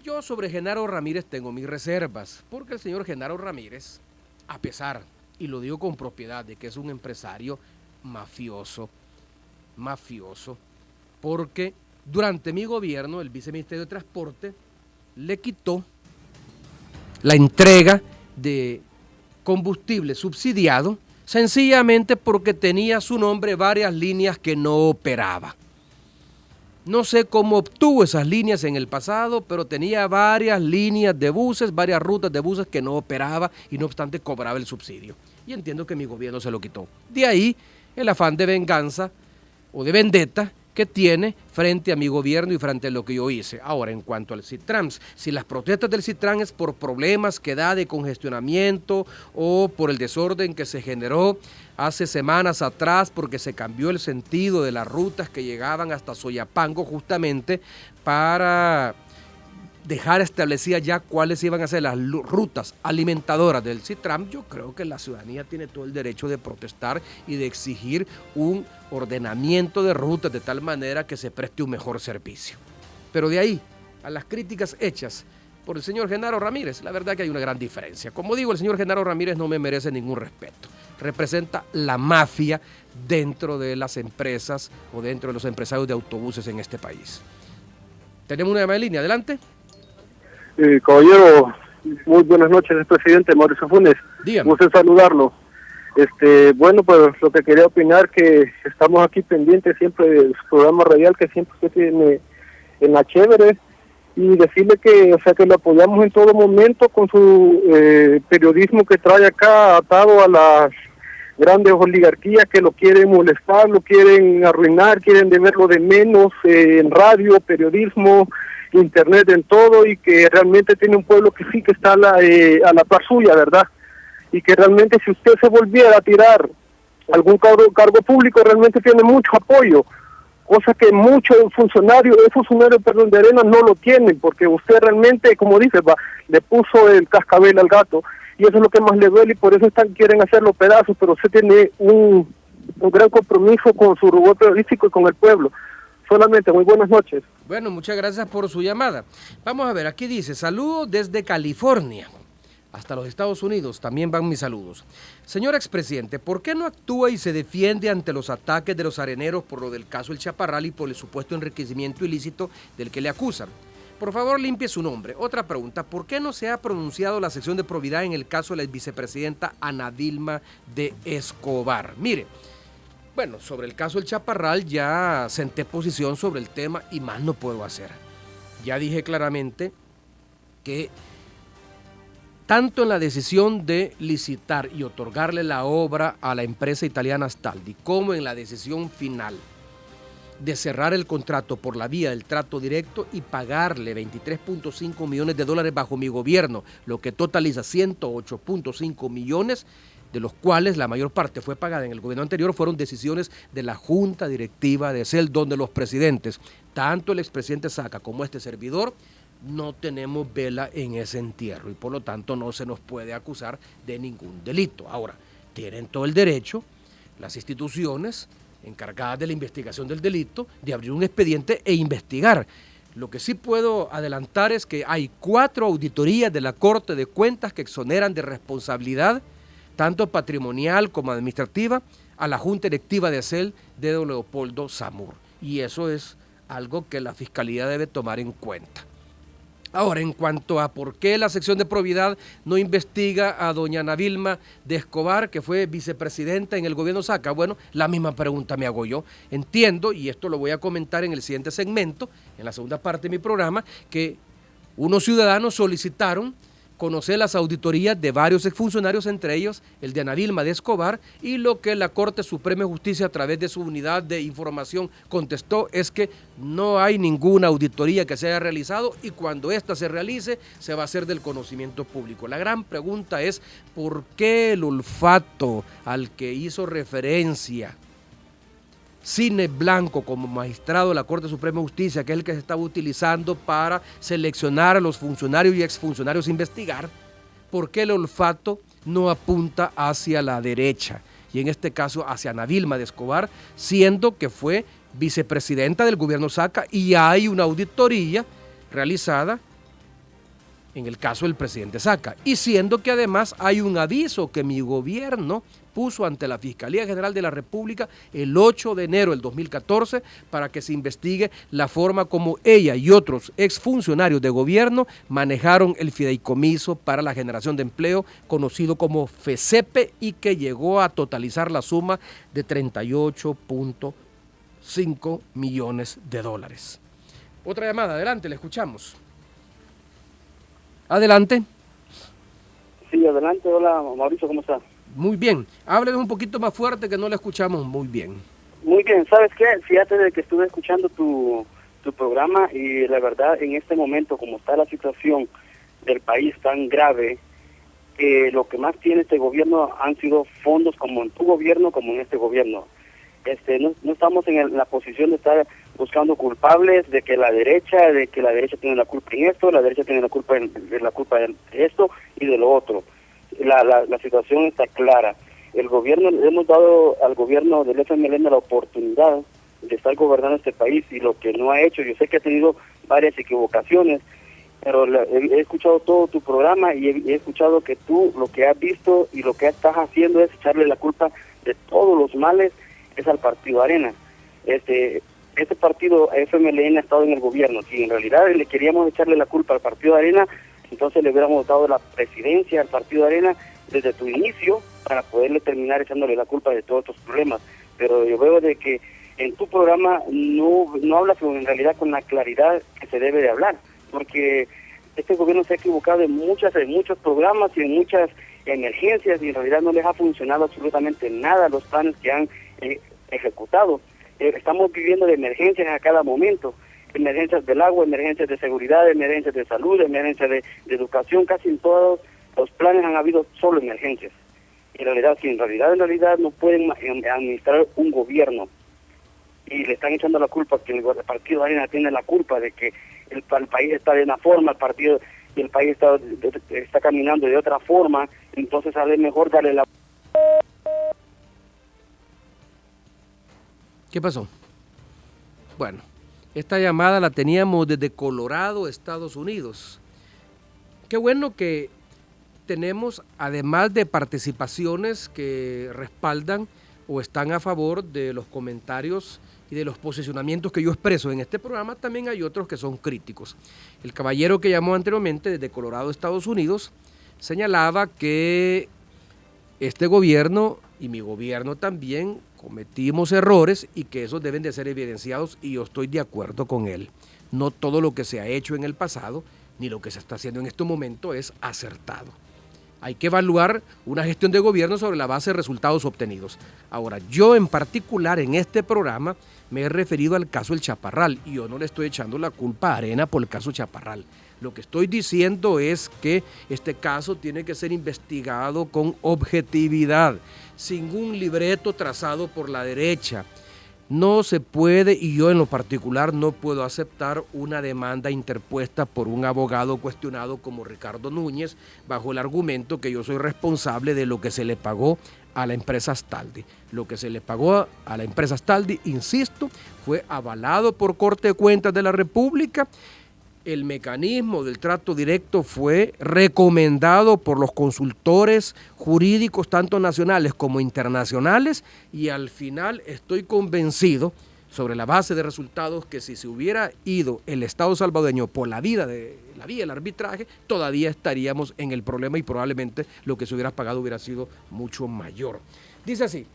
yo sobre Genaro Ramírez tengo mis reservas, porque el señor Genaro Ramírez, a pesar, y lo digo con propiedad, de que es un empresario mafioso, porque durante mi gobierno, el viceministerio de Transporte le quitó la entrega de combustible subsidiado sencillamente porque tenía a su nombre varias líneas que no operaba. No sé cómo obtuvo esas líneas en el pasado, pero tenía varias líneas de buses, varias rutas de buses que no operaba y no obstante cobraba el subsidio. Y entiendo que mi gobierno se lo quitó. De ahí el afán de venganza o de vendetta que tiene frente a mi gobierno y frente a lo que yo hice. Ahora, en cuanto al Citrans, si las protestas del Citran es por problemas que da de congestionamiento o por el desorden que se generó hace semanas atrás porque se cambió el sentido de las rutas que llegaban hasta Soyapango justamente para dejar establecidas ya cuáles iban a ser las rutas alimentadoras del Citram, yo creo que la ciudadanía tiene todo el derecho de protestar y de exigir un ordenamiento de rutas de tal manera que se preste un mejor servicio. Pero de ahí a las críticas hechas por el señor Genaro Ramírez, la verdad que hay una gran diferencia. Como digo, el señor Genaro Ramírez no me merece ningún respeto. Representa la mafia dentro de las empresas o dentro de los empresarios de autobuses en este país. Tenemos una llamada en línea, adelante. Caballero, muy buenas noches, presidente Mauricio Funes. Dígame. Gusto en saludarlo. Bueno, pues lo que quería opinar que estamos aquí pendientes siempre del programa radial que siempre usted tiene en la chévere y decirle que, o sea, que lo apoyamos en todo momento con su periodismo que trae acá atado a las grandes oligarquías que lo quieren molestar, lo quieren arruinar, quieren de verlo de menos en radio, periodismo, internet, en todo, y que realmente tiene un pueblo que sí que está a la par suya, ¿verdad? Y que realmente si usted se volviera a tirar algún cargo público, realmente tiene mucho apoyo, cosa que muchos funcionarios de Arena no lo tienen, porque usted realmente, como dice, le puso el cascabel al gato, y eso es lo que más le duele, y por eso quieren hacerlo pedazos, pero usted tiene un gran compromiso con su rubor periodístico y con el pueblo. Solamente, muy buenas noches. Bueno, muchas gracias por su llamada. Vamos a ver, aquí dice, saludos desde California hasta los Estados Unidos, también van mis saludos. Señor expresidente, ¿por qué no actúa y se defiende ante los ataques de los areneros por lo del caso El Chaparral y por el supuesto enriquecimiento ilícito del que le acusan? Por favor, limpie su nombre. Otra pregunta, ¿por qué no se ha pronunciado la sección de probidad en el caso de la vicepresidenta Ana Dilma de Escobar? Mire, bueno, sobre el caso El Chaparral ya senté posición sobre el tema y más no puedo hacer. Ya dije claramente que tanto en la decisión de licitar y otorgarle la obra a la empresa italiana Astaldi, como en la decisión final de cerrar el contrato por la vía del trato directo y pagarle 23.5 millones de dólares bajo mi gobierno, lo que totaliza 108.5 millones, de los cuales la mayor parte fue pagada en el gobierno anterior, fueron decisiones de la Junta Directiva de CEL, donde los presidentes, tanto el expresidente Saca como este servidor, no tenemos vela en ese entierro y por lo tanto no se nos puede acusar de ningún delito. Ahora, tienen todo el derecho las instituciones encargadas de la investigación del delito de abrir un expediente e investigar. Lo que sí puedo adelantar es que hay 4 auditorías de la Corte de Cuentas que exoneran de responsabilidad, tanto patrimonial como administrativa, a la Junta Directiva de CEL de don Leopoldo Samur. Y eso es algo que la Fiscalía debe tomar en cuenta. Ahora, en cuanto a por qué la sección de probidad no investiga a doña Ana Dilma de Escobar, que fue vicepresidenta en el gobierno Saca, bueno, la misma pregunta me hago yo. Entiendo, y esto lo voy a comentar en el siguiente segmento, en la segunda parte de mi programa, que unos ciudadanos solicitaron conocer las auditorías de varios exfuncionarios, entre ellos el de Ana Dilma de Escobar, y lo que la Corte Suprema de Justicia a través de su unidad de información contestó es que no hay ninguna auditoría que se haya realizado y cuando ésta se realice se va a hacer del conocimiento público. La gran pregunta es ¿por qué el olfato al que hizo referencia Cine Blanco como magistrado de la Corte Suprema de Justicia, que es el que se estaba utilizando para seleccionar a los funcionarios y exfuncionarios a investigar, ¿por qué el olfato no apunta hacia la derecha? Y en este caso hacia Ana Dilma de Escobar, siendo que fue vicepresidenta del gobierno Saca y hay una auditoría realizada en el caso del presidente Saca, y siendo que además hay un aviso que mi gobierno puso ante la Fiscalía General de la República el 8 de enero del 2014 para que se investigue la forma como ella y otros exfuncionarios de gobierno manejaron el fideicomiso para la generación de empleo, conocido como FECEPE, y que llegó a totalizar la suma de 38.5 millones de dólares. Otra llamada, adelante, le escuchamos. Adelante. Sí, adelante. Hola, Mauricio, ¿cómo está? Muy bien. Hábleme un poquito más fuerte que no le escuchamos muy bien. Muy bien. ¿Sabes qué? Fíjate de que estuve escuchando tu programa y la verdad en este momento, como está la situación del país tan grave, lo que más tiene este gobierno han sido fondos como en tu gobierno, como en este gobierno. No estamos en la posición de estar buscando culpables de que la derecha tiene la culpa en esto, la derecha tiene la culpa de esto y de lo otro. La situación está clara. El gobierno, le hemos dado al gobierno del FMLN la oportunidad de estar gobernando este país, y lo que no ha hecho, yo sé que ha tenido varias equivocaciones, pero he escuchado todo tu programa y he escuchado que tú lo que has visto y lo que estás haciendo es echarle la culpa de todos los males es al partido Arena. Este partido FMLN ha estado en el gobierno. Si en realidad le queríamos echarle la culpa al partido Arena, entonces le hubiéramos dado la presidencia al partido Arena desde tu inicio para poderle terminar echándole la culpa de todos estos problemas. Pero yo veo de que en tu programa no hablas en realidad con la claridad que se debe de hablar, porque este gobierno se ha equivocado en muchos programas y en muchas emergencias, y en realidad no les ha funcionado absolutamente nada los planes que han ejecutado. Estamos viviendo de emergencias a cada momento, emergencias del agua, emergencias de seguridad, emergencias de salud, emergencias de educación. Casi en todos los planes han habido solo emergencias. En realidad no pueden administrar un gobierno, y le están echando la culpa que el partido Arena tiene la culpa de que el país está de una forma, el país está caminando de otra forma. Entonces sale mejor darle la... ¿Qué pasó? Bueno, esta llamada la teníamos desde Colorado, Estados Unidos. Qué bueno que tenemos, además de participaciones que respaldan o están a favor de los comentarios y de los posicionamientos que yo expreso en este programa, también hay otros que son críticos. El caballero que llamó anteriormente desde Colorado, Estados Unidos, señalaba que este gobierno y mi gobierno también cometimos errores y que esos deben de ser evidenciados, y yo estoy de acuerdo con él. No todo lo que se ha hecho en el pasado ni lo que se está haciendo en este momento es acertado. Hay que evaluar una gestión de gobierno sobre la base de resultados obtenidos. Ahora, yo en particular en este programa me he referido al caso del Chaparral, y yo no le estoy echando la culpa a Arena por el caso Chaparral. Lo que estoy diciendo es que este caso tiene que ser investigado con objetividad, sin un libreto trazado por la derecha. No se puede, y yo en lo particular no puedo aceptar una demanda interpuesta por un abogado cuestionado como Ricardo Núñez, bajo el argumento que yo soy responsable de lo que se le pagó a la empresa Astaldi. Lo que se le pagó a la empresa Astaldi, insisto, fue avalado por Corte de Cuentas de la República. El mecanismo del trato directo fue recomendado por los consultores jurídicos, tanto nacionales como internacionales, y al final estoy convencido, sobre la base de resultados, que si se hubiera ido el Estado salvadoreño por la vía del arbitraje, todavía estaríamos en el problema y probablemente lo que se hubiera pagado hubiera sido mucho mayor. Dice así: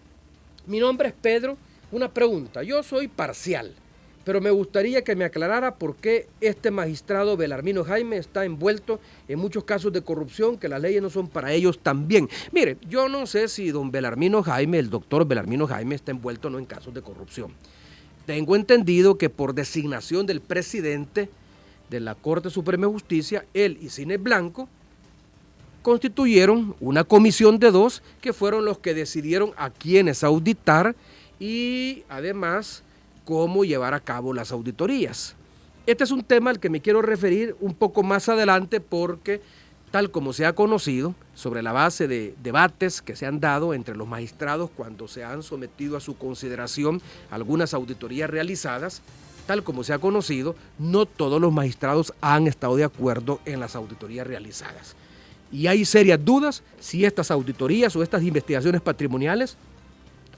mi nombre es Pedro, una pregunta, yo soy parcial, pero me gustaría que me aclarara por qué este magistrado Belarmino Jaime está envuelto en muchos casos de corrupción, que las leyes no son para ellos también. Mire, yo no sé si don Belarmino Jaime, el doctor Belarmino Jaime, está envuelto o no en casos de corrupción. Tengo entendido que por designación del presidente de la Corte Suprema de Justicia, él y Cine Blanco constituyeron una comisión de dos que fueron los que decidieron a quiénes auditar y además cómo llevar a cabo las auditorías. Este es un tema al que me quiero referir un poco más adelante porque, tal como se ha conocido, sobre la base de debates que se han dado entre los magistrados cuando se han sometido a su consideración algunas auditorías realizadas, tal como se ha conocido, no todos los magistrados han estado de acuerdo en las auditorías realizadas. Y hay serias dudas si estas auditorías o estas investigaciones patrimoniales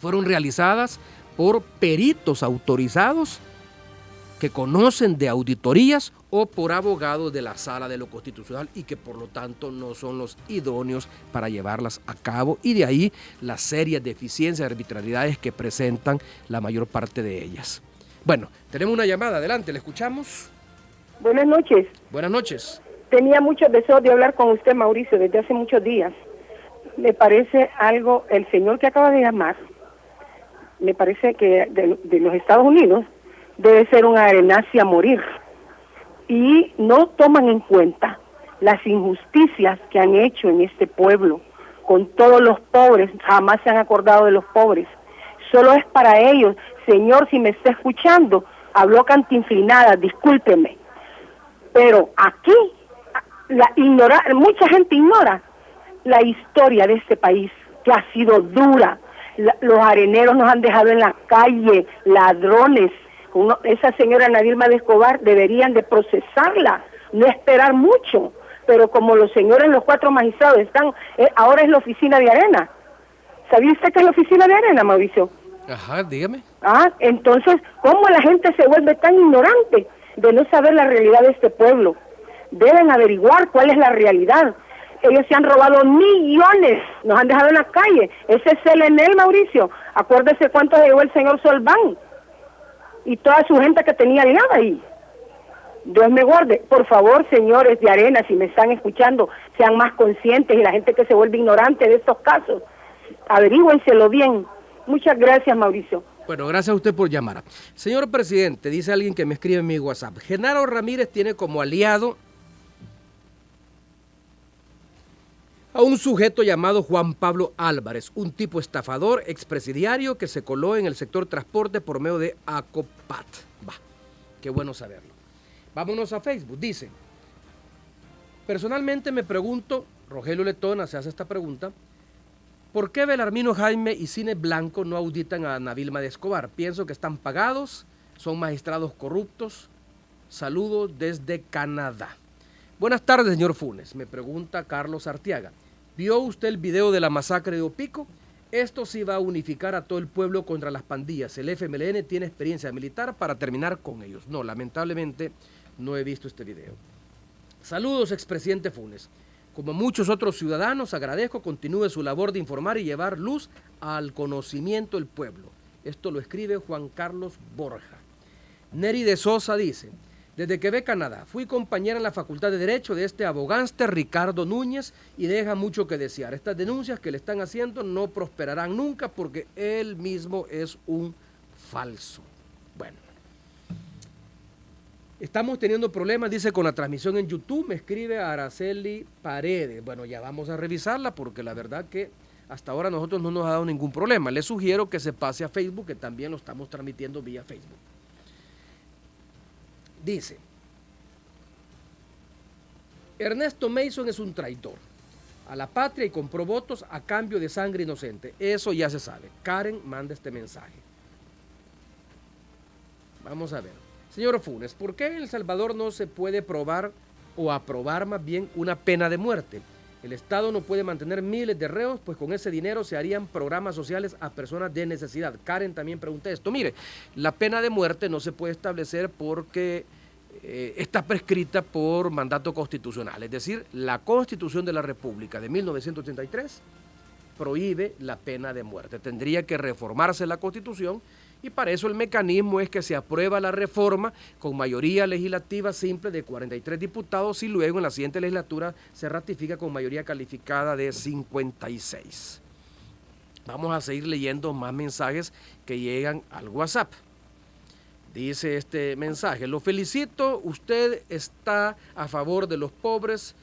fueron realizadas por peritos autorizados que conocen de auditorías o por abogados de la Sala de lo Constitucional y que por lo tanto no son los idóneos para llevarlas a cabo, y de ahí las serias deficiencias y arbitrariedades que presentan la mayor parte de ellas. Bueno, tenemos una llamada, adelante, ¿le escuchamos? Buenas noches. Buenas noches. Tenía muchos deseos de hablar con usted, Mauricio, desde hace muchos días. Me parece algo, el señor que acaba de llamar, me parece que de los Estados Unidos, debe ser una arenacia a morir. Y no toman en cuenta las injusticias que han hecho en este pueblo, con todos los pobres, jamás se han acordado de los pobres. Solo es para ellos. Señor, si me está escuchando, habló cantinflinada, discúlpeme. Pero aquí, mucha gente ignora la historia de este país, que ha sido dura. Los areneros nos han dejado en la calle, ladrones. Esa señora Nadilma de Escobar deberían de procesarla, no esperar mucho. Pero como los señores, los 4 magistrados están, ahora es la oficina de arena. ¿Sabía usted que es la oficina de arena, Mauricio? Ajá, dígame. Entonces, ¿cómo la gente se vuelve tan ignorante de no saber la realidad de este pueblo? Deben averiguar cuál es la realidad. Ellos se han robado millones, nos han dejado en la calle. Ese es el Enel, Mauricio. Acuérdese cuánto llevó el señor Solván y toda su gente que tenía ligada ahí. Dios me guarde. Por favor, señores de arena, si me están escuchando, sean más conscientes, y la gente que se vuelve ignorante de estos casos, averígüenselo bien. Muchas gracias, Mauricio. Bueno, gracias a usted por llamar. Señor presidente, dice alguien que me escribe en mi WhatsApp, Genaro Ramírez tiene como aliado a un sujeto llamado Juan Pablo Álvarez, un tipo estafador, expresidiario que se coló en el sector transporte por medio de Acopat. Qué bueno saberlo. Vámonos a Facebook. Dice, personalmente me pregunto, Rogelio Letona se hace esta pregunta, ¿por qué Belarmino Jaime y Cine Blanco no auditan a Ana Vilma de Escobar? Pienso que están pagados, son magistrados corruptos. Saludos desde Canadá. Buenas tardes, señor Funes, me pregunta Carlos Artiaga. ¿Vio usted el video de la masacre de Opico? Esto sí va a unificar a todo el pueblo contra las pandillas. El FMLN tiene experiencia militar para terminar con ellos. No, lamentablemente no he visto este video. Saludos, expresidente Funes. Como muchos otros ciudadanos, agradezco continúe su labor de informar y llevar luz al conocimiento del pueblo. Esto lo escribe Juan Carlos Borja. Neri de Sosa dice, desde Quebec, Canadá, fui compañera en la Facultad de Derecho de este abogánster Ricardo Núñez y deja mucho que desear. Estas denuncias que le están haciendo no prosperarán nunca porque él mismo es un falso. Bueno. Estamos teniendo problemas, dice, con la transmisión en YouTube, me escribe Araceli Paredes. Bueno, ya vamos a revisarla porque la verdad que hasta ahora nosotros no nos ha dado ningún problema. Les sugiero que se pase a Facebook, que también lo estamos transmitiendo vía Facebook. Dice, Ernesto Mason es un traidor a la patria y compró votos a cambio de sangre inocente. Eso ya se sabe. Karen manda este mensaje. Vamos a ver. Señor Funes, ¿por qué en El Salvador no se puede probar o aprobar más bien una pena de muerte? El Estado no puede mantener miles de reos, pues con ese dinero se harían programas sociales a personas de necesidad. Karen también pregunta esto. Mire, la pena de muerte no se puede establecer porque está prescrita por mandato constitucional. Es decir, la Constitución de la República de 1983 prohíbe la pena de muerte. Tendría que reformarse la Constitución y para eso el mecanismo es que se aprueba la reforma con mayoría legislativa simple de 43 diputados y luego en la siguiente legislatura se ratifica con mayoría calificada de 56. Vamos a seguir leyendo más mensajes que llegan al WhatsApp. Dice este mensaje, lo felicito, usted está a favor de los pobres,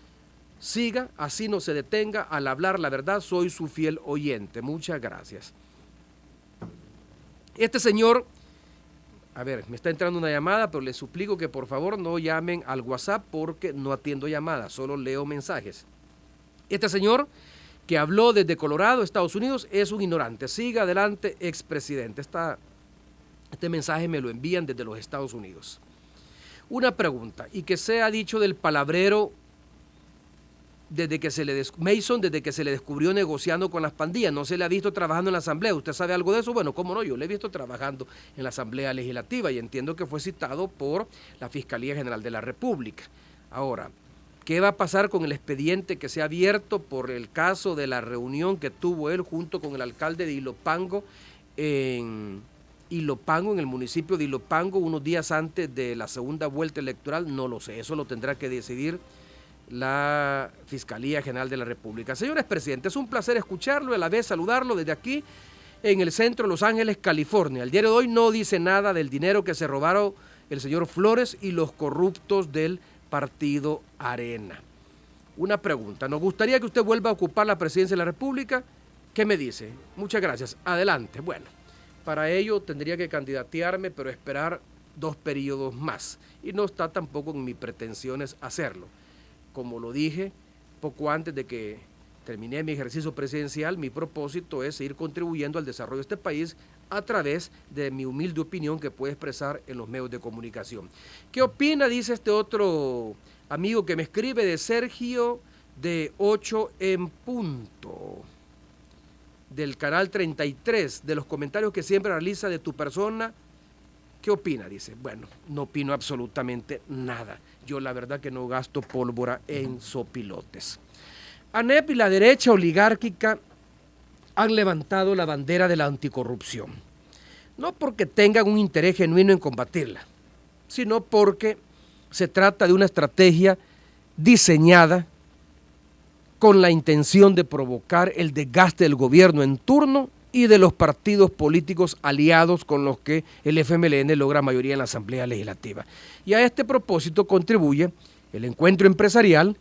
siga, así no se detenga, al hablar la verdad soy su fiel oyente. Muchas gracias. Este señor, a ver, me está entrando una llamada, pero les suplico que por favor no llamen al WhatsApp porque no atiendo llamadas, solo leo mensajes. Este señor que habló desde Colorado, Estados Unidos, es un ignorante. Siga adelante, expresidente. Este mensaje me lo envían desde los Estados Unidos. Una pregunta, y que se ha dicho del palabrero desde que se le Mason, desde que se le descubrió negociando con las pandillas, no se le ha visto trabajando en la Asamblea. ¿Usted sabe algo de eso? Bueno, cómo no, yo le he visto trabajando en la Asamblea Legislativa y entiendo que fue citado por la Fiscalía General de la República. Ahora, ¿qué va a pasar con el expediente que se ha abierto por el caso de la reunión que tuvo él junto con el alcalde de Ilopango en el municipio de Ilopango, unos días antes de la segunda vuelta electoral? No lo sé, eso lo tendrá que decidir la Fiscalía General de la República. Señores presidentes, es un placer escucharlo y a la vez saludarlo desde aquí en el centro de Los Ángeles, California. El diario de hoy no dice nada del dinero que se robaron el señor Flores y los corruptos del partido Arena. Una pregunta, ¿nos gustaría que usted vuelva a ocupar la presidencia de la República? ¿Qué me dice? Muchas gracias. Adelante. Bueno, para ello tendría que candidatearme, pero esperar 2 periodos más. Y no está tampoco en mis pretensiones hacerlo. Como lo dije poco antes de que terminé mi ejercicio presidencial, mi propósito es seguir contribuyendo al desarrollo de este país a través de mi humilde opinión que puedo expresar en los medios de comunicación. ¿Qué opina? Dice este otro amigo que me escribe, de Sergio de 8 en punto, del canal 33, de los comentarios que siempre realiza de tu persona. ¿Qué opina? Dice, bueno, no opino absolutamente nada. Yo la verdad que no gasto pólvora en sopilotes. ANEP y la derecha oligárquica han levantado la bandera de la anticorrupción. No porque tengan un interés genuino en combatirla, sino porque se trata de una estrategia diseñada con la intención de provocar el desgaste del gobierno en turno y de los partidos políticos aliados con los que el FMLN logra mayoría en la Asamblea Legislativa. Y a este propósito contribuye el encuentro empresarial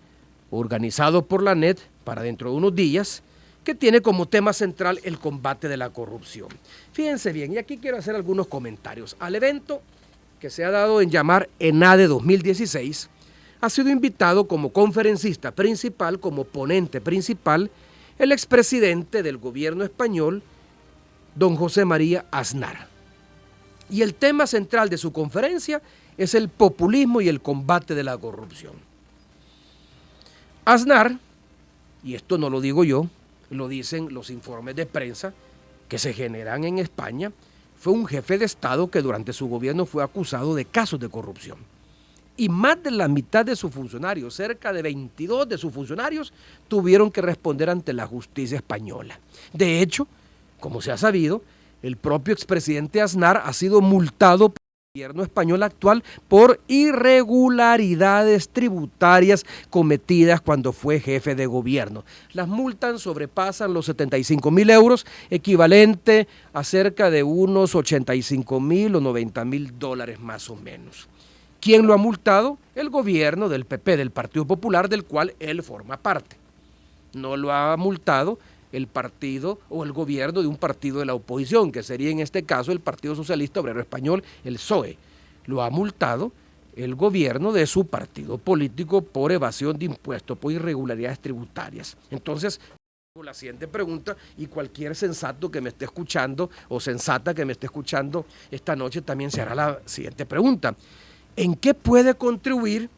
organizado por la ANEP para dentro de unos días, que tiene como tema central el combate de la corrupción. Fíjense bien, y aquí quiero hacer algunos comentarios. Al evento que se ha dado en llamar ENADE 2016, ha sido invitado como conferencista principal, como ponente principal, el expresidente del gobierno español, don José María Aznar. Y el tema central de su conferencia es el populismo y el combate de la corrupción. Aznar, y esto no lo digo yo, lo dicen los informes de prensa que se generan en España, fue un jefe de Estado que durante su gobierno fue acusado de casos de corrupción. Y más de la mitad de sus funcionarios, cerca de 22 de sus funcionarios, tuvieron que responder ante la justicia española. De hecho, como se ha sabido, el propio expresidente Aznar ha sido multado por el gobierno español actual por irregularidades tributarias cometidas cuando fue jefe de gobierno. Las multas sobrepasan los 75.000 euros, equivalente a cerca de unos 85.000 o 90.000 dólares más o menos. ¿Quién lo ha multado? El gobierno del PP, del Partido Popular, del cual él forma parte. No lo ha multado el partido o el gobierno de un partido de la oposición, que sería en este caso el Partido Socialista Obrero Español, el PSOE. Lo ha multado el gobierno de su partido político por evasión de impuestos, por irregularidades tributarias. Entonces, la siguiente pregunta, y cualquier sensato que me esté escuchando o sensata que me esté escuchando esta noche también se hará la siguiente pregunta. ¿En qué puede contribuir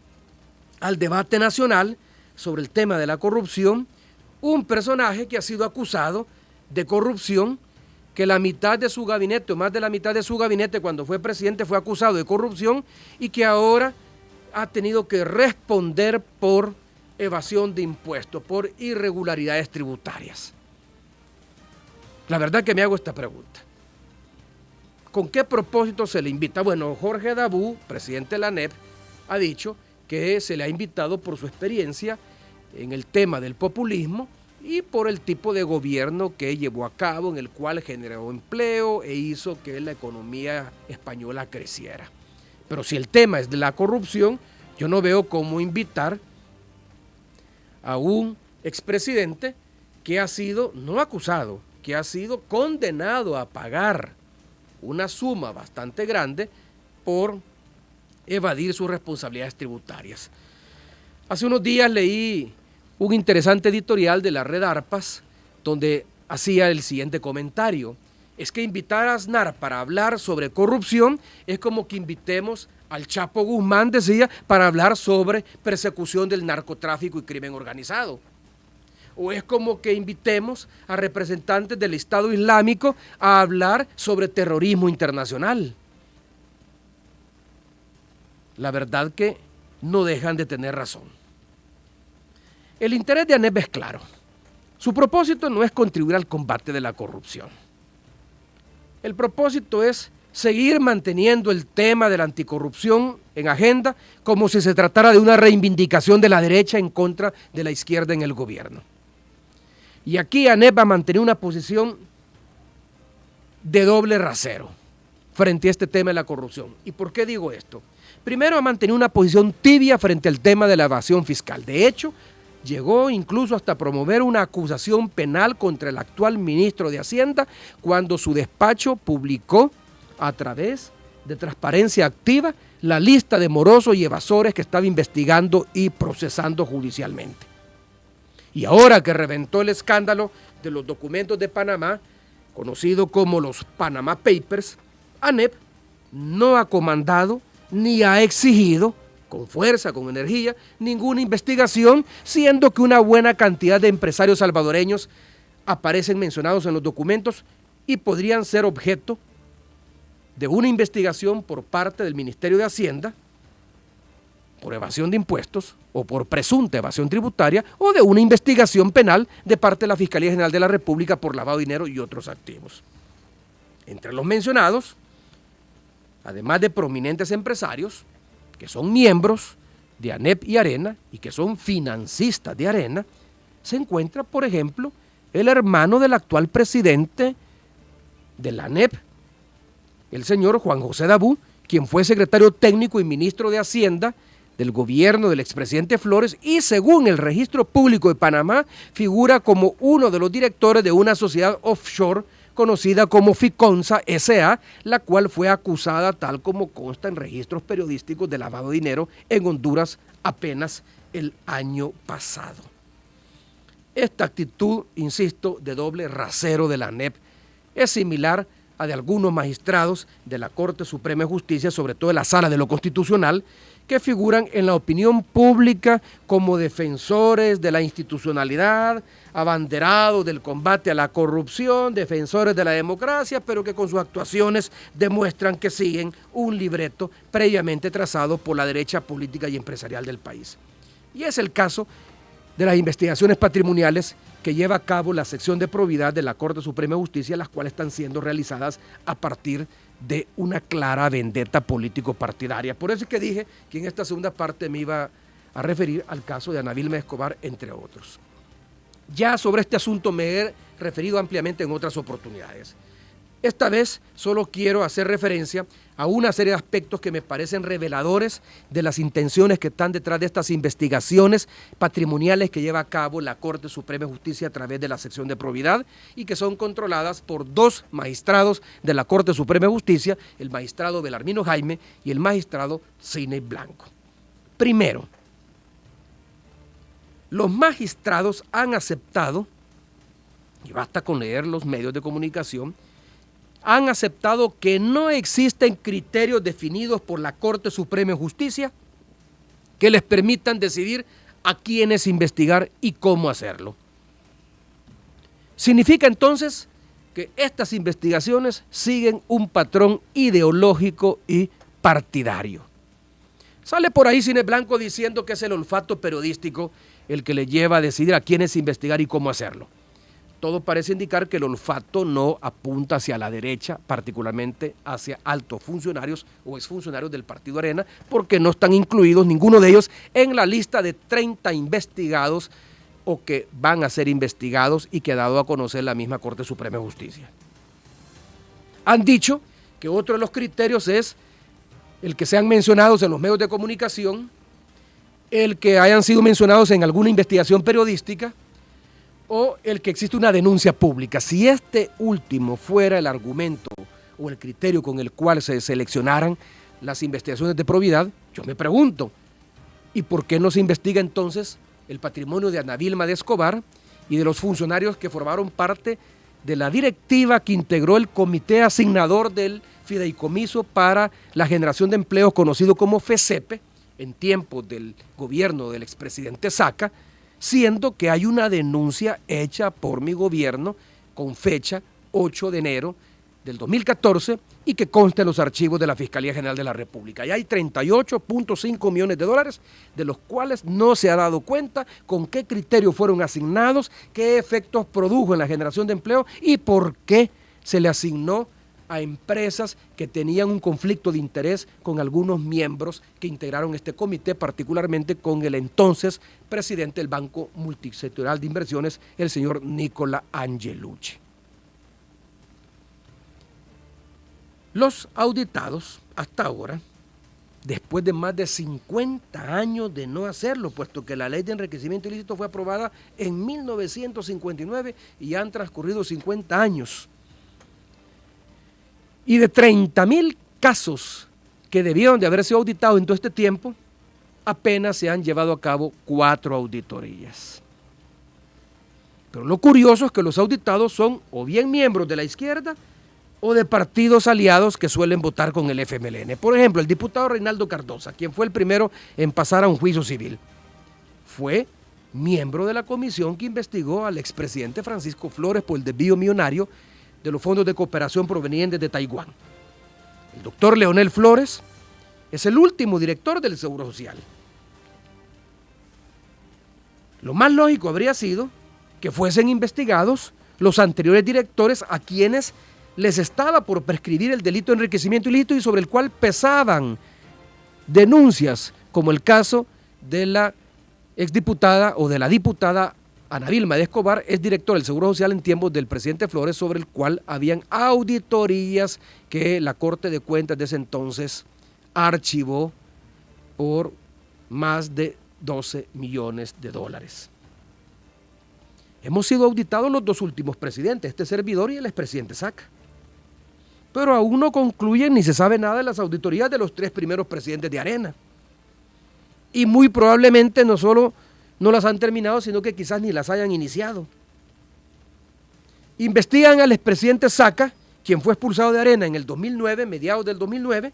al debate nacional sobre el tema de la corrupción un personaje que ha sido acusado de corrupción, que la mitad de su gabinete, o más de la mitad de su gabinete cuando fue presidente fue acusado de corrupción y que ahora ha tenido que responder por evasión de impuestos, por irregularidades tributarias? La verdad que me hago esta pregunta. ¿Con qué propósito se le invita? Bueno, Jorge Dabú, presidente de la ANEP, ha dicho que se le ha invitado por su experiencia en el tema del populismo y por el tipo de gobierno que llevó a cabo, en el cual generó empleo e hizo que la economía española creciera. Pero si el tema es de la corrupción, yo no veo cómo invitar a un expresidente que ha sido, no acusado, que ha sido condenado a pagar una suma bastante grande por evadir sus responsabilidades tributarias. Hace unos días leí un interesante editorial de la red ARPAS donde hacía el siguiente comentario. Es que invitar a Aznar para hablar sobre corrupción es como que invitemos al Chapo Guzmán, decía, para hablar sobre persecución del narcotráfico y crimen organizado. O es como que invitemos a representantes del Estado Islámico a hablar sobre terrorismo internacional. La verdad que no dejan de tener razón. El interés de ANEP es claro. Su propósito no es contribuir al combate de la corrupción. El propósito es seguir manteniendo el tema de la anticorrupción en agenda como si se tratara de una reivindicación de la derecha en contra de la izquierda en el gobierno. Y aquí ANEP va a mantener una posición de doble rasero frente a este tema de la corrupción. ¿Y por qué digo esto? Primero, ha mantenido una posición tibia frente al tema de la evasión fiscal. De hecho, llegó incluso hasta promover una acusación penal contra el actual ministro de Hacienda cuando su despacho publicó a través de Transparencia Activa la lista de morosos y evasores que estaba investigando y procesando judicialmente. Y ahora que reventó el escándalo de los documentos de Panamá, conocido como los Panama Papers, ANEP no ha comandado ni ha exigido con fuerza, con energía, ninguna investigación, siendo que una buena cantidad de empresarios salvadoreños aparecen mencionados en los documentos y podrían ser objeto de una investigación por parte del Ministerio de Hacienda por evasión de impuestos o por presunta evasión tributaria o de una investigación penal de parte de la Fiscalía General de la República por lavado de dinero y otros activos. Entre los mencionados, además de prominentes empresarios que son miembros de ANEP y Arena y que son financistas de Arena, se encuentra, por ejemplo, el hermano del actual presidente de la ANEP, el señor Juan José Dabú, quien fue secretario técnico y ministro de Hacienda del gobierno del expresidente Flores y según el registro público de Panamá figura como uno de los directores de una sociedad offshore conocida como Ficonsa S.A., la cual fue acusada, tal como consta en registros periodísticos, de lavado de dinero en Honduras apenas el año pasado. Esta actitud, insisto, de doble rasero de la ANEP es similar a de algunos magistrados de la Corte Suprema de Justicia, sobre todo de la Sala de lo Constitucional, que figuran en la opinión pública como defensores de la institucionalidad, abanderados del combate a la corrupción, defensores de la democracia, pero que con sus actuaciones demuestran que siguen un libreto previamente trazado por la derecha política y empresarial del país. Y es el caso de las investigaciones patrimoniales que lleva a cabo la sección de probidad de la Corte Suprema de Justicia, las cuales están siendo realizadas a partir de una clara vendetta político-partidaria. Por eso es que dije que en esta segunda parte me iba a referir al caso de Ana Vilma Escobar, entre otros. Ya sobre este asunto me he referido ampliamente en otras oportunidades. Esta vez solo quiero hacer referencia a una serie de aspectos que me parecen reveladores de las intenciones que están detrás de estas investigaciones patrimoniales que lleva a cabo la Corte Suprema de Justicia a través de la sección de probidad y que son controladas por dos magistrados de la Corte Suprema de Justicia, el magistrado Belarmino Jaime y el magistrado Sidney Blanco. Primero, los magistrados han aceptado, y basta con leer los medios de comunicación, han aceptado que no existen criterios definidos por la Corte Suprema de Justicia que les permitan decidir a quiénes investigar y cómo hacerlo. Significa entonces que estas investigaciones siguen un patrón ideológico y partidario. Sale por ahí Sidney Blanco diciendo que es el olfato periodístico el que le lleva a decidir a quiénes investigar y cómo hacerlo. Todo parece indicar que el olfato no apunta hacia la derecha, particularmente hacia altos funcionarios o exfuncionarios del Partido Arena, porque no están incluidos ninguno de ellos en la lista de 30 investigados o que van a ser investigados y que ha dado a conocer la misma Corte Suprema de Justicia. Han dicho que otro de los criterios es el que sean mencionados en los medios de comunicación, el que hayan sido mencionados en alguna investigación periodística, o el que existe una denuncia pública. Si este último fuera el argumento o el criterio con el cual se seleccionaran las investigaciones de probidad, yo me pregunto, ¿y por qué no se investiga entonces el patrimonio de Ana Vilma de Escobar y de los funcionarios que formaron parte de la directiva que integró el comité asignador del fideicomiso para la generación de empleos conocido como FECEPE en tiempos del gobierno del expresidente Saca, siendo que hay una denuncia hecha por mi gobierno con fecha 8 de enero del 2014 y que consta en los archivos de la Fiscalía General de la República. Y hay 38.5 millones de dólares, de los cuales no se ha dado cuenta con qué criterios fueron asignados, qué efectos produjo en la generación de empleo y por qué se le asignó a empresas que tenían un conflicto de interés con algunos miembros que integraron este comité, particularmente con el entonces presidente del Banco Multisectorial de Inversiones, el señor Nicola Angelucci. Los auditados hasta ahora, después de más de 50 años de no hacerlo, puesto que la ley de enriquecimiento ilícito fue aprobada en 1959 y ya han transcurrido 50 años, y de 30.000 casos que debieron de haber sido auditados en todo este tiempo, apenas se han llevado a cabo 4 auditorías. Pero lo curioso es que los auditados son o bien miembros de la izquierda o de partidos aliados que suelen votar con el FMLN. Por ejemplo, el diputado Reinaldo Cardosa, quien fue el primero en pasar a un juicio civil, fue miembro de la comisión que investigó al expresidente Francisco Flores por el desvío millonario de los fondos de cooperación provenientes de Taiwán. El doctor Leonel Flores es el último director del Seguro Social. Lo más lógico habría sido que fuesen investigados los anteriores directores a quienes les estaba por prescribir el delito de enriquecimiento ilícito y sobre el cual pesaban denuncias, como el caso de la exdiputada o de la diputada Ana Vilma de Escobar, es directora del Seguro Social en tiempos del presidente Flores, sobre el cual habían auditorías que la Corte de Cuentas de ese entonces archivó por más de 12 millones de dólares. Hemos sido auditados los 2 últimos presidentes, este servidor y el expresidente Saca. Pero aún no concluyen ni se sabe nada de las auditorías de los 3 primeros presidentes de Arena. Y muy probablemente no solo no las han terminado, sino que quizás ni las hayan iniciado. Investigan al expresidente Saca, quien fue expulsado de Arena en el 2009, mediados del 2009,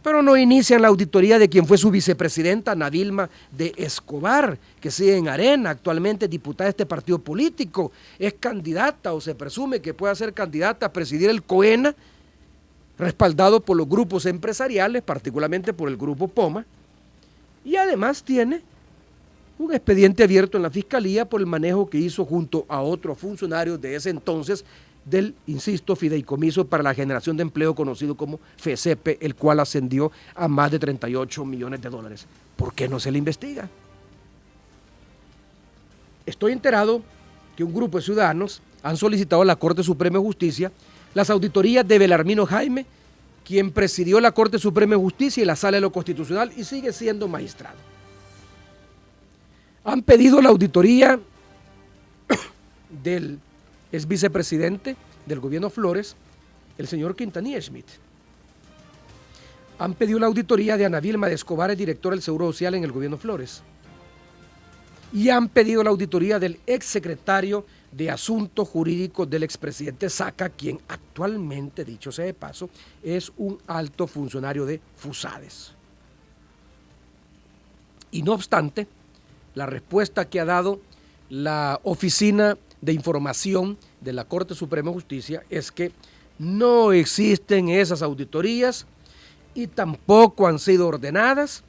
pero no inician la auditoría de quien fue su vicepresidenta, Ana Vilma de Escobar, que sigue en Arena, actualmente diputada de este partido político, es candidata o se presume que pueda ser candidata a presidir el COENA, respaldado por los grupos empresariales, particularmente por el grupo Poma, y además tiene un expediente abierto en la Fiscalía por el manejo que hizo junto a otros funcionarios de ese entonces del, insisto, fideicomiso para la generación de empleo conocido como FECEPE, el cual ascendió a más de 38 millones de dólares. ¿Por qué no se le investiga? Estoy enterado que un grupo de ciudadanos han solicitado a la Corte Suprema de Justicia las auditorías de Belarmino Jaime, quien presidió la Corte Suprema de Justicia y la Sala de lo Constitucional y sigue siendo magistrado. Han pedido la auditoría del ex vicepresidente del gobierno Flores, el señor Quintanilla Schmidt. Han pedido la auditoría de Ana Vilma de Escobar, el director del Seguro Social en el gobierno Flores. Y han pedido la auditoría del exsecretario de Asuntos Jurídicos del expresidente Saca, quien actualmente, dicho sea de paso, es un alto funcionario de FUSADES. Y no obstante, la respuesta que ha dado la Oficina de Información de la Corte Suprema de Justicia es que no existen esas auditorías y tampoco han sido ordenadas,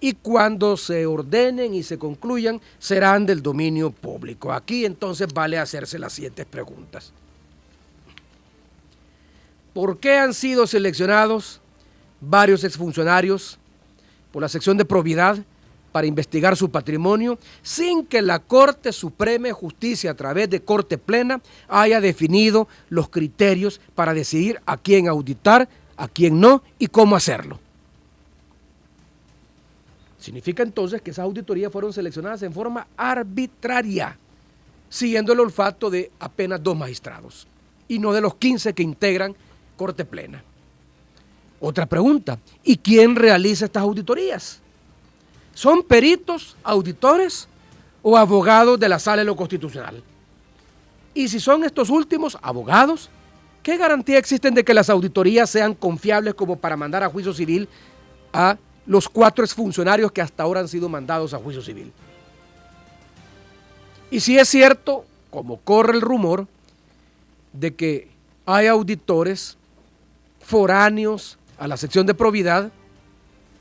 y cuando se ordenen y se concluyan serán del dominio público. Aquí entonces vale hacerse las siguientes preguntas. ¿Por qué han sido seleccionados varios exfuncionarios por la sección de probidad para investigar su patrimonio sin que la Corte Suprema de Justicia, a través de Corte Plena, haya definido los criterios para decidir a quién auditar, a quién no y cómo hacerlo? Significa entonces que esas auditorías fueron seleccionadas en forma arbitraria, siguiendo el olfato de apenas 2 magistrados y no de los 15 que integran Corte Plena. Otra pregunta, ¿y quién realiza estas auditorías? ¿Son peritos, auditores o abogados de la Sala de lo Constitucional? Y si son estos últimos abogados, ¿qué garantía existen de que las auditorías sean confiables como para mandar a juicio civil a los 4 exfuncionarios que hasta ahora han sido mandados a juicio civil? Y si es cierto, como corre el rumor, de que hay auditores foráneos a la sección de probidad,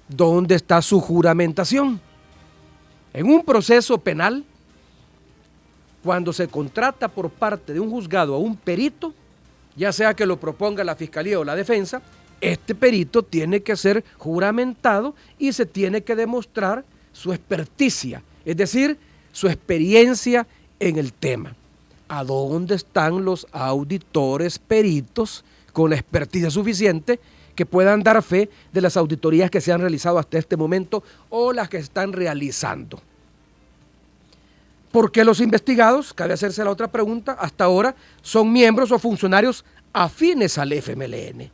¿dónde está su juramentación? En un proceso penal, cuando se contrata por parte de un juzgado a un perito, ya sea que lo proponga la fiscalía o la defensa, este perito tiene que ser juramentado y se tiene que demostrar su experticia, es decir, su experiencia en el tema. ¿A dónde están los auditores peritos con la experticia suficiente que puedan dar fe de las auditorías que se han realizado hasta este momento o las que están realizando? ¿Por qué los investigados, cabe hacerse la otra pregunta, hasta ahora son miembros o funcionarios afines al FMLN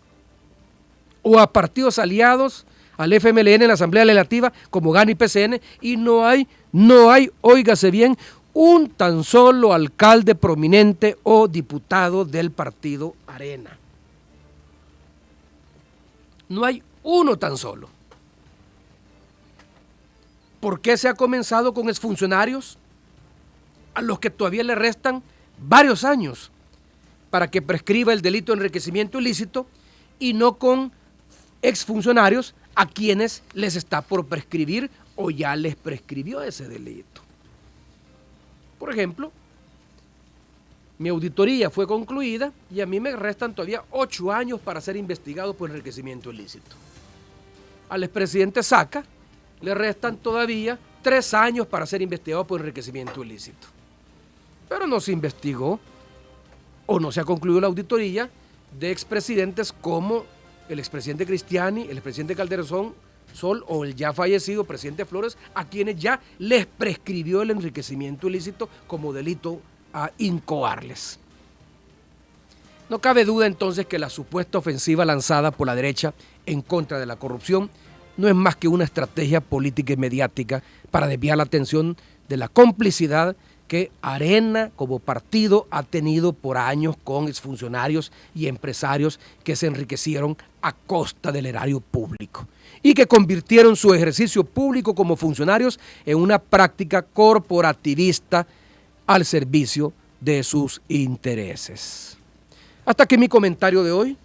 o a partidos aliados al FMLN en la Asamblea Legislativa como GAN y PCN, y no hay, óigase bien, un tan solo alcalde prominente o diputado del partido Arena? No hay uno tan solo. ¿Por qué se ha comenzado con exfuncionarios a los que todavía le restan varios años para que prescriba el delito de enriquecimiento ilícito, y no con exfuncionarios a quienes les está por prescribir o ya les prescribió ese delito? Por ejemplo, mi auditoría fue concluida y a mí me restan todavía 8 años para ser investigado por enriquecimiento ilícito. Al expresidente Saca le restan todavía 3 años para ser investigado por enriquecimiento ilícito. Pero no se investigó o no se ha concluido la auditoría de expresidentes como el expresidente Cristiani, el expresidente Calderón Sol o el ya fallecido presidente Flores, a quienes ya les prescribió el enriquecimiento ilícito como delito a incoarles. No cabe duda entonces que la supuesta ofensiva lanzada por la derecha en contra de la corrupción no es más que una estrategia política y mediática para desviar la atención de la complicidad que Arena como partido ha tenido por años con exfuncionarios y empresarios que se enriquecieron a costa del erario público y que convirtieron su ejercicio público como funcionarios en una práctica corporativista al servicio de sus intereses. Hasta aquí mi comentario de hoy.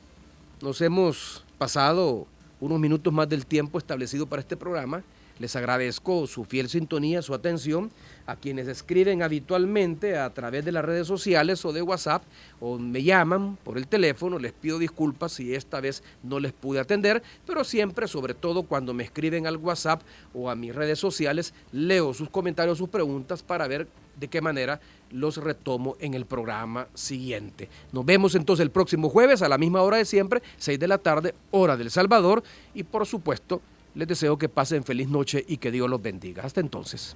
Nos hemos pasado unos minutos más del tiempo establecido para este programa. Les agradezco su fiel sintonía, su atención. A quienes escriben habitualmente a través de las redes sociales o de WhatsApp o me llaman por el teléfono, les pido disculpas si esta vez no les pude atender, pero siempre, sobre todo cuando me escriben al WhatsApp o a mis redes sociales, leo sus comentarios, sus preguntas para ver de qué manera los retomo en el programa siguiente. Nos vemos entonces el próximo jueves a la misma hora de siempre, 6 de la tarde, hora del Salvador, y por supuesto les deseo que pasen feliz noche y que Dios los bendiga. Hasta entonces.